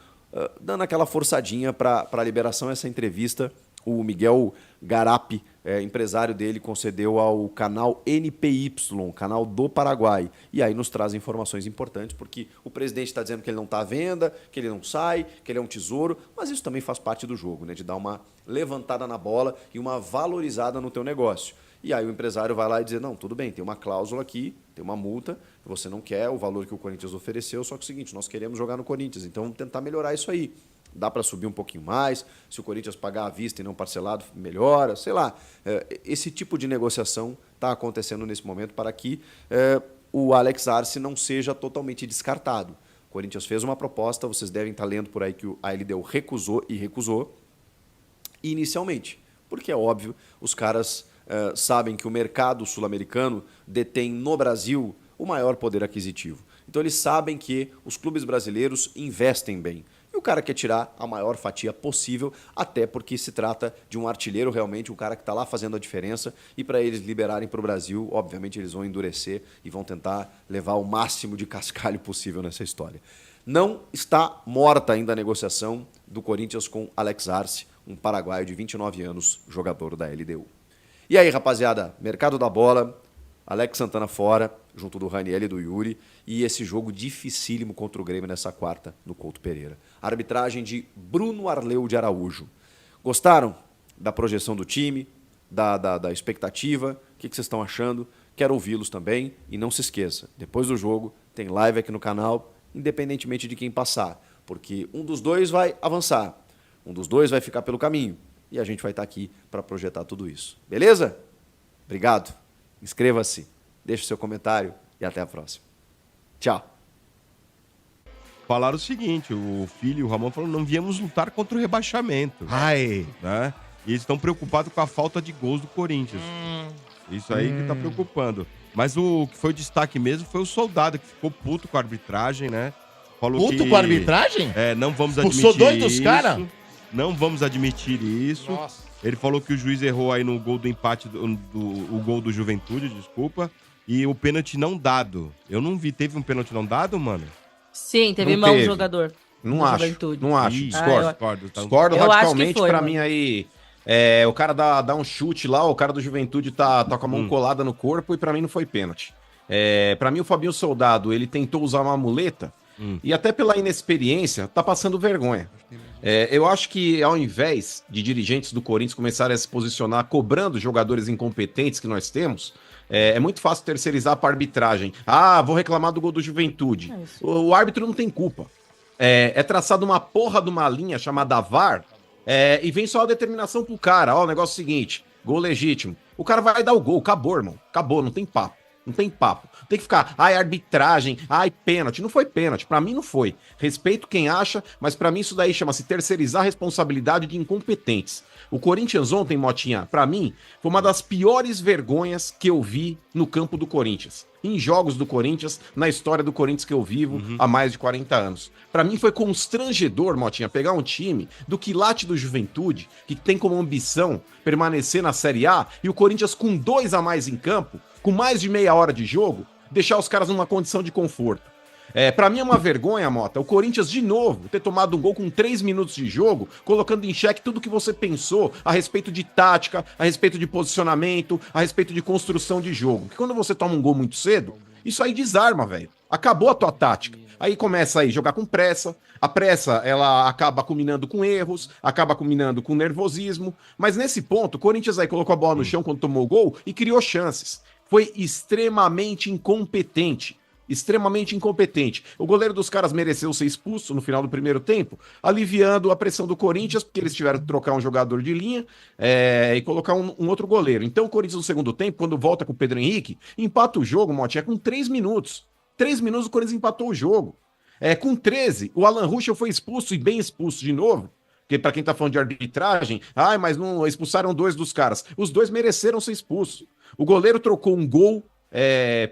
dando aquela forçadinha para a liberação. Essa entrevista o Miguel Garapi, empresário dele, concedeu ao canal NPY, canal do Paraguai. E aí nos traz informações importantes, porque o presidente está dizendo que ele não está à venda, que ele não sai, que ele é um tesouro, mas isso também faz parte do jogo, né? De dar uma levantada na bola e uma valorizada no teu negócio. E aí o empresário vai lá e diz, não, tudo bem, tem uma cláusula aqui, tem uma multa, você não quer o valor que o Corinthians ofereceu, só que é o seguinte, nós queremos jogar no Corinthians, então vamos tentar melhorar isso aí. Dá para subir um pouquinho mais, se o Corinthians pagar à vista e não parcelado, melhora, sei lá. Esse tipo de negociação está acontecendo nesse momento para que o Alex Arce não seja totalmente descartado. O Corinthians fez uma proposta, vocês devem estar lendo por aí que a LDU recusou inicialmente, porque é óbvio, os caras sabem que o mercado sul-americano detém no Brasil o maior poder aquisitivo. Então eles sabem que os clubes brasileiros investem bem. E o cara quer tirar a maior fatia possível, até porque se trata de um artilheiro realmente, um cara que está lá fazendo a diferença. E para eles liberarem para o Brasil, obviamente eles vão endurecer e vão tentar levar o máximo de cascalho possível nessa história. Não está morta ainda a negociação do Corinthians com Alex Arce, um paraguaio de 29 anos, jogador da LDU. E aí, rapaziada, mercado da bola, Alex Santana fora, junto do Raniel e do Yuri, e esse jogo dificílimo contra o Grêmio nessa quarta, no Couto Pereira. Arbitragem de Bruno Arleu de Araújo. Gostaram da projeção do time, da expectativa? O que vocês estão achando? Quero ouvi-los também, e não se esqueça, depois do jogo tem live aqui no canal, independentemente de quem passar, porque um dos dois vai avançar, um dos dois vai ficar pelo caminho, e a gente vai estar aqui para projetar tudo isso. Beleza? Obrigado. Inscreva-se, deixe o seu comentário e até a próxima. Tchau. Falaram o seguinte, o filho e o Ramon falaram, não viemos lutar contra o rebaixamento. Ai! Né? E eles estão preocupados com a falta de gols do Corinthians. Isso aí que tá preocupando. Mas o que foi o destaque mesmo foi o Soldado, que ficou puto com a arbitragem, né? Falou Puto com a arbitragem? não vamos Expulsou admitir dois dos caras? Não vamos admitir isso. Nossa. Ele falou que o juiz errou aí no gol do empate, o gol do Juventude, desculpa. E o pênalti não dado. Eu não vi. Teve um pênalti não dado, mano? Sim, teve Não mão do teve. jogador. Não do acho, Juventude. não acho. Ih, Discordo. Discordo Eu acho que radicalmente. foi, Pra mano. mim aí, o cara dá um chute lá, o cara do Juventude tá com a mão colada no corpo e pra mim não foi pênalti. Pra mim o Fabinho Soldado, ele tentou usar uma muleta e até pela inexperiência tá passando vergonha. Eu acho que ao invés de dirigentes do Corinthians começarem a se posicionar cobrando jogadores incompetentes que nós temos, é muito fácil terceirizar para arbitragem. Ah, vou reclamar do gol do Juventude. O árbitro não tem culpa. É traçado uma porra de uma linha chamada VAR e vem só a determinação pro cara. Ó, o negócio é o seguinte, gol legítimo. O cara vai dar o gol, acabou, irmão. Acabou, não tem papo. Não tem papo. Tem que ficar, arbitragem, pênalti. Não foi pênalti, pra mim não foi. Respeito quem acha, mas pra mim isso daí chama-se terceirizar a responsabilidade de incompetentes. O Corinthians ontem, Motinha, pra mim, foi uma das piores vergonhas que eu vi no campo do Corinthians. Em jogos do Corinthians, na história do Corinthians que eu vivo há mais de 40 anos. Pra mim foi constrangedor, Motinha, pegar um time do quilate do Juventude, que tem como ambição permanecer na Série A, e o Corinthians com 2 a mais em campo, com mais de meia hora de jogo, deixar os caras numa condição de conforto. Pra mim é uma vergonha, Mota, o Corinthians de novo ter tomado um gol com 3 minutos de jogo, colocando em xeque tudo que você pensou a respeito de tática, a respeito de posicionamento, a respeito de construção de jogo. Porque quando você toma um gol muito cedo, isso aí desarma, velho. Acabou a tua tática. Aí começa a jogar com pressa, a pressa ela acaba culminando com erros, acaba culminando com nervosismo, mas nesse ponto o Corinthians aí colocou a bola no chão quando tomou o gol e criou chances. Foi extremamente incompetente. Extremamente incompetente. O goleiro dos caras mereceu ser expulso no final do primeiro tempo, aliviando a pressão do Corinthians, porque eles tiveram que trocar um jogador de linha e colocar um outro goleiro. Então o Corinthians no segundo tempo, quando volta com o Pedro Henrique, empata o jogo, Motinha, com 3 minutos. 3 minutos o Corinthians empatou o jogo. Com 13, o Alan Ruschel foi expulso e bem expulso de novo. Porque pra quem tá falando de arbitragem, mas não expulsaram 2 dos caras. Os 2 mereceram ser expulsos. O goleiro trocou um gol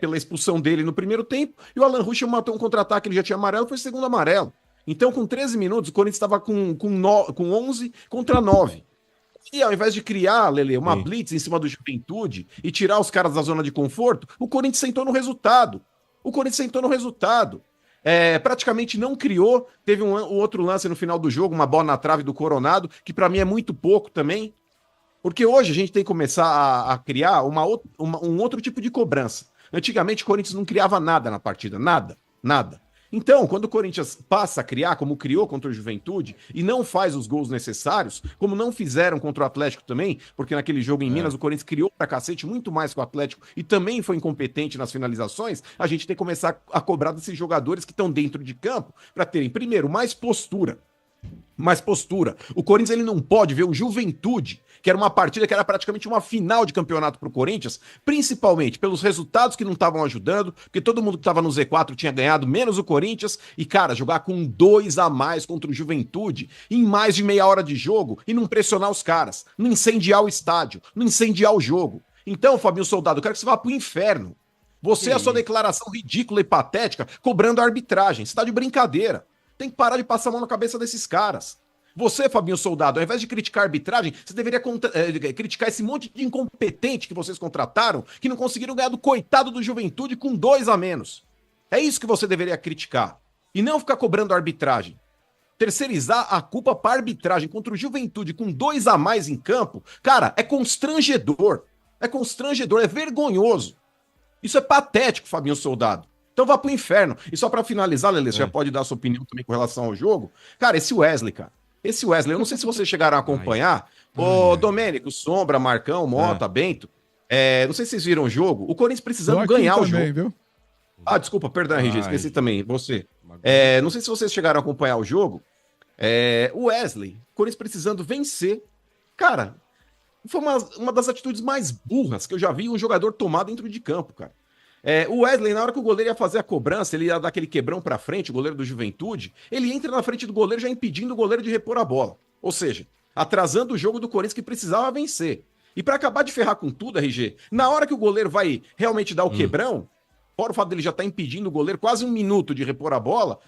pela expulsão dele no primeiro tempo, e o Alan Ruschel matou um contra-ataque, ele já tinha amarelo, foi segundo amarelo. Então, com 13 minutos, o Corinthians estava com 11 contra 9. E ao invés de criar, Lele, uma blitz em cima do Juventude e tirar os caras da zona de conforto, o Corinthians sentou no resultado. Praticamente não criou, teve um outro lance no final do jogo, uma bola na trave do Coronado, que pra mim é muito pouco também. Porque hoje a gente tem que começar a criar um outro tipo de cobrança. Antigamente o Corinthians não criava nada na partida, nada. Então, quando o Corinthians passa a criar, como criou contra o Juventude, e não faz os gols necessários, como não fizeram contra o Atlético também, porque naquele jogo em Minas o Corinthians criou pra cacete muito mais que o Atlético e também foi incompetente nas finalizações, a gente tem que começar a cobrar desses jogadores que estão dentro de campo para terem, primeiro, mais postura. O Corinthians ele não pode ver o Juventude, que era uma partida que era praticamente uma final de campeonato para o Corinthians, principalmente pelos resultados que não estavam ajudando, porque todo mundo que estava no Z4 tinha ganhado, menos o Corinthians, e cara, jogar com 2 a mais contra o Juventude em mais de meia hora de jogo e não pressionar os caras, não incendiar o estádio, não incendiar o jogo. Então, Fabinho Soldado, eu quero que você vá pro inferno. Você e a sua declaração ridícula e patética cobrando a arbitragem. Você tá de brincadeira. Tem que parar de passar a mão na cabeça desses caras. Você, Fabinho Soldado, ao invés de criticar a arbitragem, você deveria criticar esse monte de incompetente que vocês contrataram, que não conseguiram ganhar do coitado do Juventude com 2 a menos. É isso que você deveria criticar. E não ficar cobrando a arbitragem. Terceirizar a culpa para a arbitragem contra o Juventude com 2 a mais em campo, cara, é constrangedor. É vergonhoso. Isso é patético, Fabinho Soldado. Então vá pro inferno. E só pra finalizar, Lelê, você já pode dar a sua opinião também com relação ao jogo. Cara, esse Wesley, eu não sei se vocês chegaram a acompanhar. Ô, Domênico, Sombra, Marcão, Mota, Bento. Não sei se vocês viram o jogo. O Corinthians precisando ganhar o jogo. Viu? Ah, desculpa, perdão, RG, esqueci também. Você. Não sei se vocês chegaram a acompanhar o jogo. O Wesley, o Corinthians precisando vencer. Cara, foi uma das atitudes mais burras que eu já vi um jogador tomar dentro de campo, cara. O Wesley, na hora que o goleiro ia fazer a cobrança, ele ia dar aquele quebrão pra frente, o goleiro do Juventude, ele entra na frente do goleiro já impedindo o goleiro de repor a bola. Ou seja, atrasando o jogo do Corinthians que precisava vencer. E pra acabar de ferrar com tudo, RG, na hora que o goleiro vai realmente dar o quebrão, fora o fato dele já estar impedindo o goleiro quase 1 minuto de repor a bola,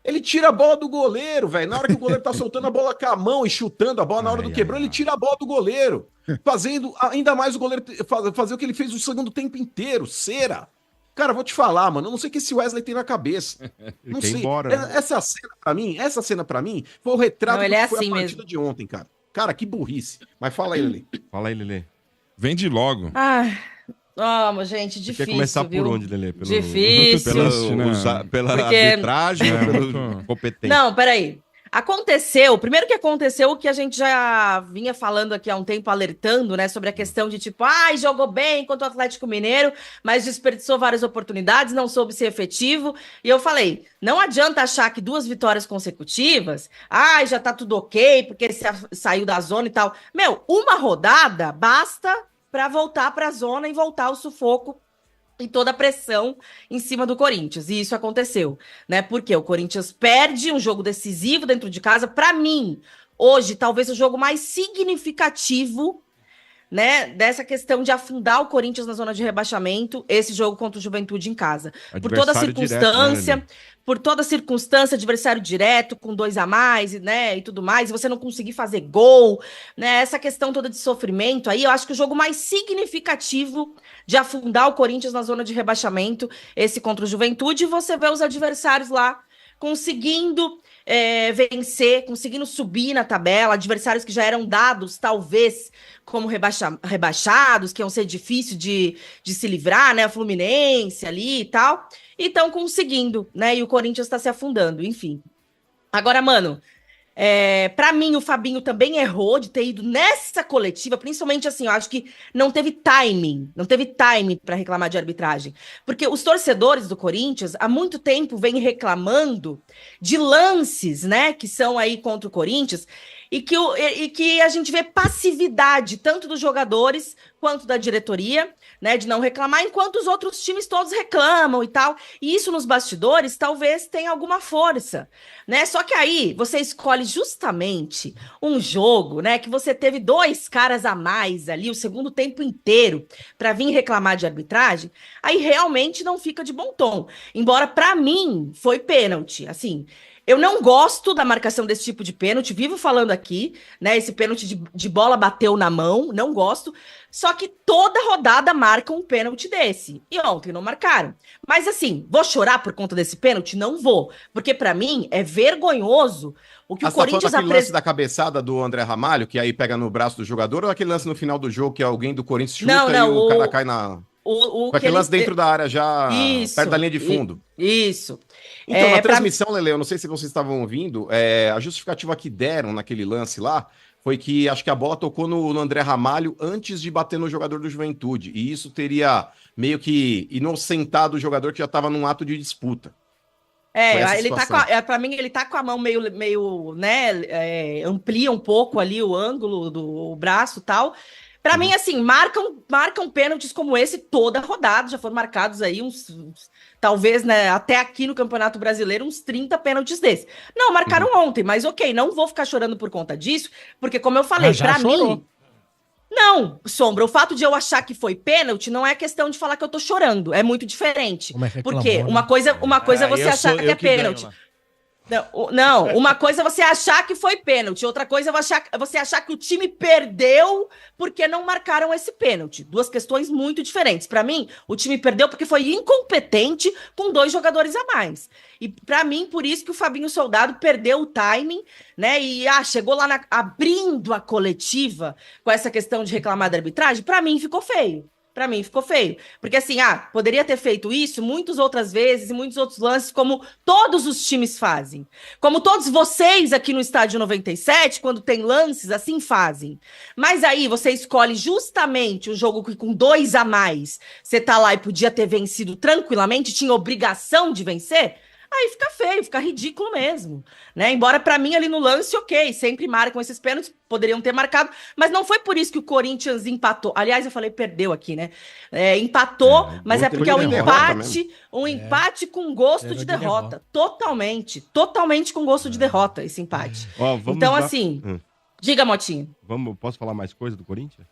ele tira a bola do goleiro, velho. Na hora que o goleiro tá soltando a bola com a mão e chutando a bola na hora do quebrão, ele tira a bola do goleiro. Fazendo ainda mais o goleiro fazer o que ele fez o segundo tempo inteiro, cera. Cara, vou te falar, mano, eu não sei o que esse Wesley tem na cabeça. Não sei. Embora, né? Essa cena pra mim, foi o retrato Não, ele é que foi assim a partida mesmo. de ontem, cara. Cara, que burrice. Mas fala aí, Lelê. Fala aí, Lelê. Vende logo. Ai, gente, Você difícil, quer começar viu? por onde, Lelê? Difícil. Pela Porque- arbitragem ou Muito- pela competência? Não, peraí. Aconteceu, primeiro que aconteceu o que a gente já vinha falando aqui há um tempo, alertando, né, sobre a questão de tipo, jogou bem contra o Atlético Mineiro, mas desperdiçou várias oportunidades, não soube ser efetivo. E eu falei, não adianta achar que 2 vitórias consecutivas, já tá tudo ok, porque saiu da zona e tal. Meu, uma rodada basta para voltar para a zona e voltar ao sufoco e toda a pressão em cima do Corinthians. E isso aconteceu, né? Porque o Corinthians perde um jogo decisivo dentro de casa. Para mim, hoje, talvez o jogo mais significativo, né, dessa questão de afundar o Corinthians na zona de rebaixamento, esse jogo contra o Juventude em casa. Por toda a Adversário direto, circunstância, né, Lelê? por toda a circunstância, adversário direto, com 2 a mais, né, e tudo mais, e você não conseguir fazer gol, né, essa questão toda de sofrimento aí, eu acho que o jogo mais significativo de afundar o Corinthians na zona de rebaixamento, esse contra o Juventude, e você vê os adversários lá conseguindo vencer, conseguindo subir na tabela, adversários que já eram dados, talvez, como rebaixados, que iam ser difícil de se livrar, né? A Fluminense ali e tal, e estão conseguindo, né? E o Corinthians está se afundando, enfim. Agora, mano, pra mim, o Fabinho também errou de ter ido nessa coletiva, principalmente assim, eu acho que não teve timing para reclamar de arbitragem. Porque os torcedores do Corinthians, há muito tempo, vêm reclamando de lances, né, que são aí contra o Corinthians, e que a gente vê passividade, tanto dos jogadores quanto da diretoria, né, de não reclamar, enquanto os outros times todos reclamam e tal. E isso nos bastidores talvez tenha alguma força, né? Só que aí você escolhe justamente um jogo, né, que você teve 2 caras a mais ali o segundo tempo inteiro para vir reclamar de arbitragem, aí realmente não fica de bom tom. Embora para mim foi pênalti, assim. Eu não gosto da marcação desse tipo de pênalti, vivo falando aqui, né? Esse pênalti de bola bateu na mão, não gosto. Só que toda rodada marca um pênalti desse. E ontem não marcaram. Mas assim, vou chorar por conta desse pênalti? Não vou. Porque pra mim é vergonhoso o que o Você tá falando Corinthians daquele lance da cabeçada do André Ramalho, que aí pega no braço do jogador, ou aquele lance no final do jogo que alguém do Corinthians chuta Não, e o cara cai Foi aquele lance dentro da área já, Isso, perto da linha de fundo. Isso. Então, na pra- transmissão, Lele, eu não sei se vocês estavam ouvindo, a justificativa que deram naquele lance lá foi que acho que a bola tocou no André Ramalho antes de bater no jogador do Juventude. E isso teria meio que inocentado o jogador que já estava num ato de disputa. Foi essa Ele tá situação. pra mim, ele tá com a mão meio né, amplia um pouco ali o ângulo do braço e tal. Pra mim, assim, marcam pênaltis como esse toda rodada, já foram marcados aí talvez, né, até aqui no Campeonato Brasileiro, uns 30 pênaltis desses. Não, marcaram ontem, mas ok, não vou ficar chorando por conta disso, porque como eu falei, Já pra chorou. mim... Não, Sombra, o fato de eu achar que foi pênalti não é questão de falar que eu tô chorando, é muito diferente. Como é que reclamou, Porque né? uma coisa é você achar que é pênalti. Não, uma coisa é você achar que foi pênalti, outra coisa é você achar que o time perdeu porque não marcaram esse pênalti. Duas questões muito diferentes. Para mim, o time perdeu porque foi incompetente com 2 jogadores a mais. E para mim, por isso que o Fabinho Soldado perdeu o timing, né? E chegou lá abrindo a coletiva com essa questão de reclamar da arbitragem, para mim ficou feio. Pra mim ficou feio. Porque assim, poderia ter feito isso muitas outras vezes e muitos outros lances, como todos os times fazem. Como todos vocês aqui no Estádio 97, quando tem lances, assim fazem. Mas aí você escolhe justamente o jogo que com 2 a mais você tá lá e podia ter vencido tranquilamente, tinha obrigação de vencer. Aí fica feio, fica ridículo mesmo, né? Embora pra mim ali no lance, ok, sempre marcam esses pênaltis, poderiam ter marcado, mas não foi por isso que o Corinthians empatou. Aliás, eu falei perdeu aqui, né? Empatou, mas é porque é um empate com gosto de derrota. Totalmente com gosto de derrota esse empate. Ó, vamos Então, lá. assim, diga, Motinho. Posso falar mais coisa do Corinthians?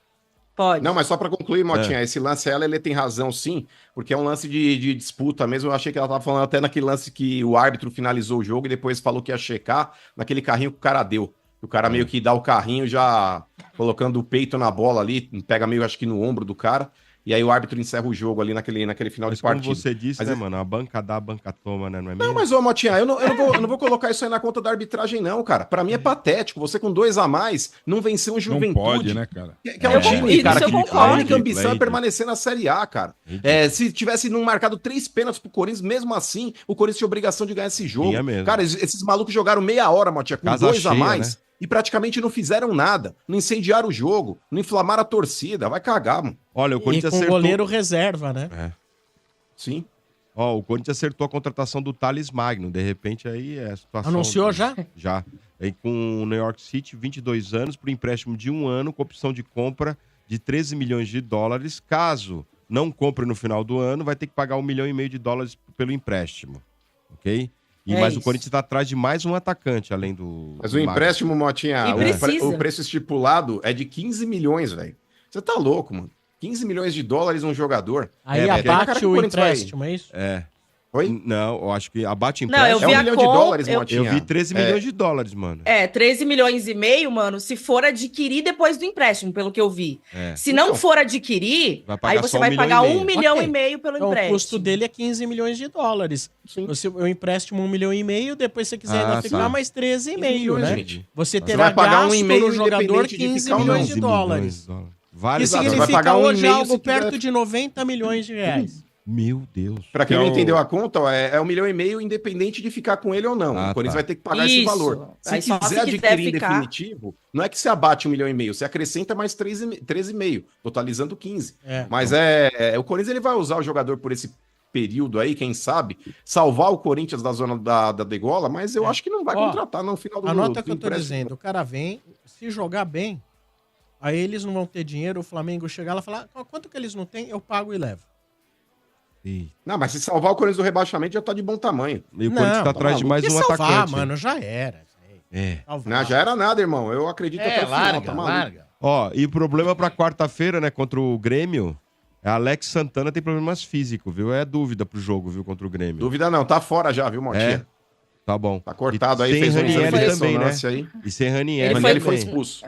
Pode. Não, mas só para concluir, Motinha, esse lance, ele tem razão sim, porque é um lance de disputa mesmo. Eu achei que ela tava falando até naquele lance que o árbitro finalizou o jogo e depois falou que ia checar naquele carrinho que o cara deu. O cara meio que dá o carrinho já colocando o peito na bola ali, pega meio, acho que no ombro do cara, e aí o árbitro encerra o jogo ali naquele final Mas de como partida. você disse, Mas né, mano? A banca dá, a banca toma, né? Não é mesmo? Não, mas, ô, Motinha, eu não vou colocar isso aí na conta da arbitragem, não, cara. Pra mim é patético. Você com 2 a mais não venceu um Juventude. Não pode, né, cara? Que é um time, cara, isso eu que a concordo. única ambição é Ridículo. permanecer na Série A, cara. Se tivesse não marcado 3 pênaltis pro Corinthians, mesmo assim, o Corinthians tinha obrigação de ganhar esse jogo. Tinha mesmo. Cara, esses malucos jogaram meia hora, Motinha, com Casa 2 a cheia, mais. né? E praticamente não fizeram nada. Não incendiaram o jogo, não inflamaram a torcida. Vai cagar, mano. Olha, o E Corinthians com acertou... goleiro reserva, né? Sim. Ó, o Corinthians acertou a contratação do Thales Magno. De repente aí é a situação... Anunciou já? Já. Aí com o New York City, 22 anos, por empréstimo de 1 ano, com opção de compra de 13 milhões de dólares. Caso não compre no final do ano, vai ter que pagar 1,5 milhão de dólares pelo empréstimo. Ok? Mas isso. o Corinthians está atrás de mais um atacante, além do... Mas do o Magno. empréstimo, Motinha, E precisa. o preço estipulado é de 15 milhões, velho. Você tá louco, mano. 15 milhões de dólares um jogador. Aí porque na cara abate que o Corinthians vai- empréstimo, é isso? Oi? Não, eu acho que abate Não, eu empréstimo. vi É a 1 milhão de conta, dólares, Motinha. Eu vi 13 milhões de dólares, mano. 13 milhões e meio, mano, se for adquirir depois do empréstimo, pelo que eu vi. É. Se não Então, for adquirir, vai pagar aí você só vai 1,5 pagar milhão. 1 milhão Ok. e meio pelo Então, o empréstimo. custo dele é 15 milhões de dólares. Sim. Eu empréstimo 1,5 milhão, depois se você quiser ainda Ah, ficar tá. mais 13,5, 15 milhões, né? gente. Você Você terá vai pagar gasto 1,5 no jogador independente de 15 ficar ou não. milhões de dólares. Vários Isso Exato, você vai significa pagar hoje 1,5 algo se tiver- perto de 90 milhões de reais. Meu Deus. Pra quem Que não é o- entendeu a conta, ó, é 1,5 milhão independente de ficar com ele ou não. Ah, O Corinthians tá. vai ter que pagar esse Isso. valor. Se Aí só quiser se quiser adquirir em ficar- definitivo, não é que você abate 1,5 milhão, você acrescenta mais 13,5, totalizando 15. É. Mas o Corinthians ele vai usar o jogador por esse período aí, quem sabe, salvar o Corinthians da zona da degola, mas eu acho que não vai Ó, contratar no final do Anota o que do eu tô empréstimo. dizendo. O cara vem, se jogar bem, aí eles não vão ter dinheiro, o Flamengo chegar lá e falar, quanto que eles não têm, eu pago e levo. Ih, Não, mas se salvar o Corinthians do rebaixamento já tá de bom tamanho. E o Corinthians tá atrás de mais Que um salvar, atacante. mano, já era. É. Salvar. Não, já era nada, irmão. Eu acredito até o final, tá maluco. Ó, e o problema pra quarta-feira, né, contra o Grêmio, é Alex Santana tem problemas físicos, viu? É dúvida pro jogo, viu, contra o Grêmio. Dúvida não, tá fora já, viu, Motinha? Tá bom. Tá cortado E aí, sem fez um exame de Ranieri também, né? ressonância aí. E sem Ranieri. Ele Ranieri foi foi- expulso.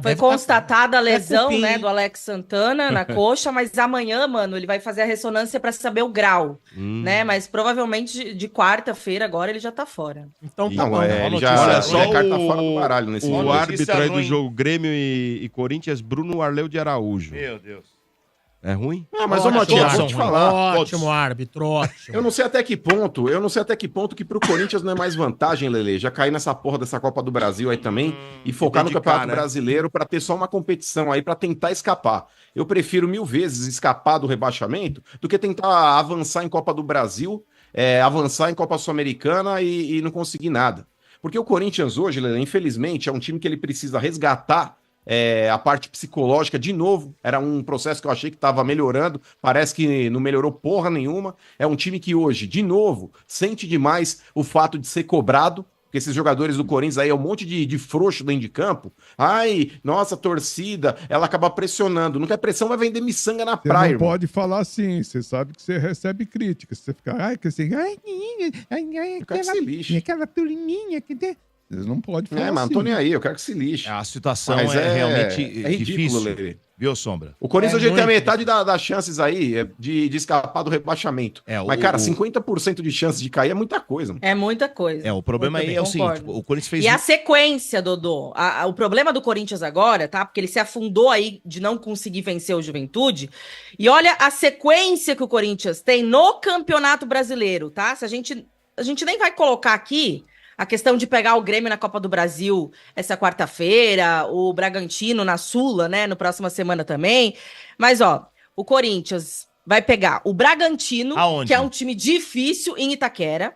Foi constatada a lesão, cupim, né, hein? do Alex Santana na coxa, mas amanhã, mano, ele vai fazer a ressonância pra saber o grau, né? Mas provavelmente de quarta-feira agora ele já tá fora. Então tá Não, bom. ele já Olha ele só é carta fora do baralho nesse o jogo. árbitro aí do ruim. jogo Grêmio e Corinthians, Bruno Arleu de Araújo. Meu Deus. É ruim? Ah, mas ô Ótimo, Matias, vou ótimo, te falar. ótimo árbitro, ótimo. Eu não sei até que ponto que pro Corinthians não é mais vantagem, Lele, já cair nessa porra dessa Copa do Brasil aí também e focar no dedicar, Campeonato né? Brasileiro pra ter só uma competição aí pra tentar escapar. Eu prefiro 1000 vezes escapar do rebaixamento do que tentar avançar em Copa do Brasil, avançar em Copa Sul-Americana e não conseguir nada. Porque o Corinthians hoje, Lele, infelizmente, é um time que ele precisa resgatar a parte psicológica de novo. Era um processo que eu achei que estava melhorando, parece que não melhorou porra nenhuma. É um time que hoje, de novo, sente demais o fato de ser cobrado, porque esses jogadores do Corinthians aí é um monte de frouxo dentro de campo. Ai, nossa, torcida, ela acaba pressionando. Não quer pressão, vai vender miçanga na Você praia, não irmão. pode falar assim, você sabe que você recebe críticas. Você fica, ai, que assim, ai, Eu quero que se lixe. aquela turminha que tem. Você não pode falar Mas não assim. tô nem aí, eu quero que se lixe. A situação Mas é realmente é ridículo, difícil. Lele. Viu, Sombra? O Corinthians É hoje tem a muito metade das chances aí de escapar do rebaixamento. Mas, cara, 50% de chance de cair é muita coisa. Mano. É muita coisa. O problema aí é o seguinte, Concordo. o Corinthians fez... E a sequência, Dodô, o problema do Corinthians agora, tá? Porque ele se afundou aí de não conseguir vencer o Juventude. E olha a sequência que o Corinthians tem no Campeonato Brasileiro, tá? Se a gente nem vai colocar aqui a questão de pegar o Grêmio na Copa do Brasil essa quarta-feira, o Bragantino na Sula, né, no próxima semana também. Mas, ó, o Corinthians vai pegar o Bragantino, Aonde? que é um time difícil em Itaquera,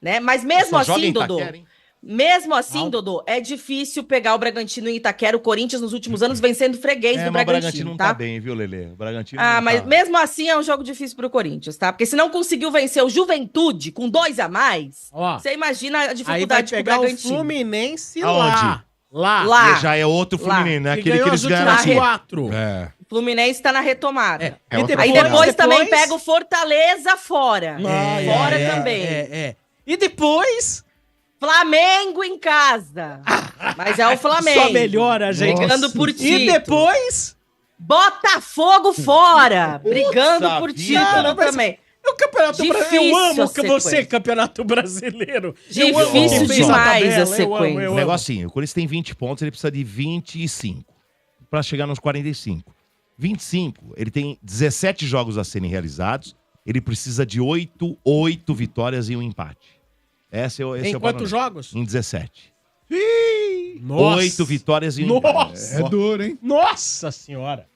né? Mas mesmo Só joga assim, em Dodô, Itaquera, hein? mesmo assim, Dodô, é difícil pegar o Bragantino em Itaquera. O Corinthians nos últimos anos vencendo freguês do mas o Bragantino, Bragantino não tá? tá bem, viu, Lelê? O Bragantino Ah, não mas tá. mesmo assim é um jogo difícil pro Corinthians, tá? Porque se não conseguiu vencer o Juventude com 2 a mais, Ó, você imagina a aí vai dificuldade com o pegar o Bragantino. Fluminense Aonde? lá. Lá. E já é outro Lá. Fluminense, né? Que Aquele que ganhou eles as ganharam últimas aqui. 4. É. O Fluminense tá na retomada. E Aí depois também pega o Fortaleza fora. Fora também. E depois, Flamengo em casa. Mas é o Flamengo. só melhora, gente. Brigando por E título. depois, Botafogo fora. Brigando por vida. título Cara, mas- também. o Campeonato Brasileiro. Difícil Eu a amo que você, sequência. Campeonato Brasileiro. Difícil Eu amo quem fez demais a tabela, sequência. eu O amo. negócio assim, o Corinthians tem 20 pontos, ele precisa de 25 para chegar nos 45. 25, ele tem 17 jogos a serem realizados, ele precisa de 8 vitórias e um empate. Esse é o Em panorama. quantos jogos? Em 17. Nossa. 8 vitórias e um empate. Nossa. É duro, hein? Nossa senhora.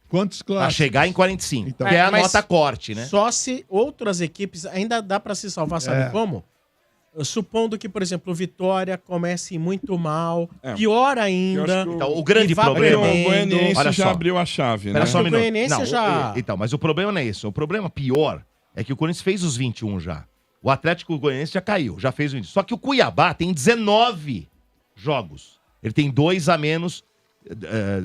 Quantos Pra clássicos? chegar em 45, Então- que é a Mas nota corte, né? Só se outras equipes ainda dá pra se salvar, sabe É. como? Supondo que, por exemplo, o Vitória comece muito mal, É. pior Eu ainda. acho que Então, o grande E vá problema... perdendo. O Goianiense Olha já só. abriu a chave, né? Espera só um o minuto. Goianiense Não, já- então, mas o problema não é esse. O problema pior é que o Corinthians fez os 21 já. O Atlético Goianiense já caiu, já fez o 20. Só que o Cuiabá tem 19 jogos. Ele tem 2 a menos.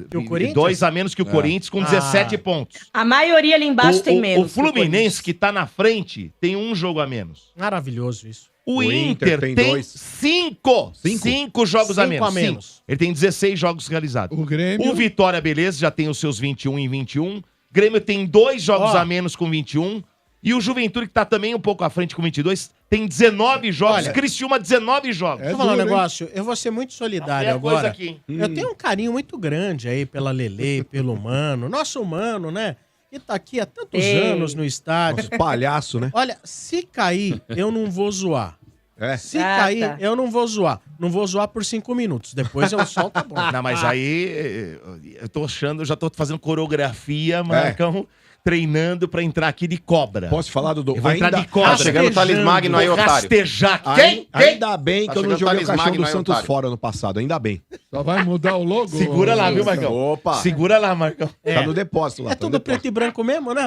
Que o Corinthians? 2 a menos que o Corinthians, com 17 pontos. A maioria ali embaixo tem menos. O Fluminense, que tá na frente, tem 1 jogo a menos. Maravilhoso isso. O O Inter Inter tem tem dois. 5 jogos a 5 menos. a menos. Sim, ele tem 16 jogos realizados. O Grêmio. O Vitória, beleza, já tem os seus 21 em 21. Grêmio tem 2 jogos Ó. a menos com 21. E o Juventude, que tá também um pouco à frente com 22, tem 19 jogos. Olha. Criciúma, 19 jogos. Deixa eu falar um duro, hein? negócio. Eu vou ser muito solidário Tem a coisa agora. aqui. Eu tenho um carinho muito grande aí pela Lele, pelo Mano. Nosso Mano, né? Que tá aqui há tantos Ei. anos no estádio. Palhaço, né? Olha, se cair, eu não vou zoar. É. Se Ah, cair, tá. eu não vou zoar. Não vou zoar por 5 minutos. Depois eu solto a bola. Não, mas aí eu tô achando, eu já tô fazendo coreografia, Marcão, treinando pra entrar aqui de cobra. Posso falar, Dudu? Eu vou entrar de cobra. Tá chegando o Thales Magno aí, Vou otário. rastejar. Ainda bem Tá que eu não chegando joguei o Thales caixão Magno do aí, Santos otário. fora no passado, ainda bem. Só vai mudar o logo. Segura lá, viu, Marcão? Opa! Segura lá, Marcão. Tá no depósito lá. É tá no tudo depósito. preto e branco mesmo, né?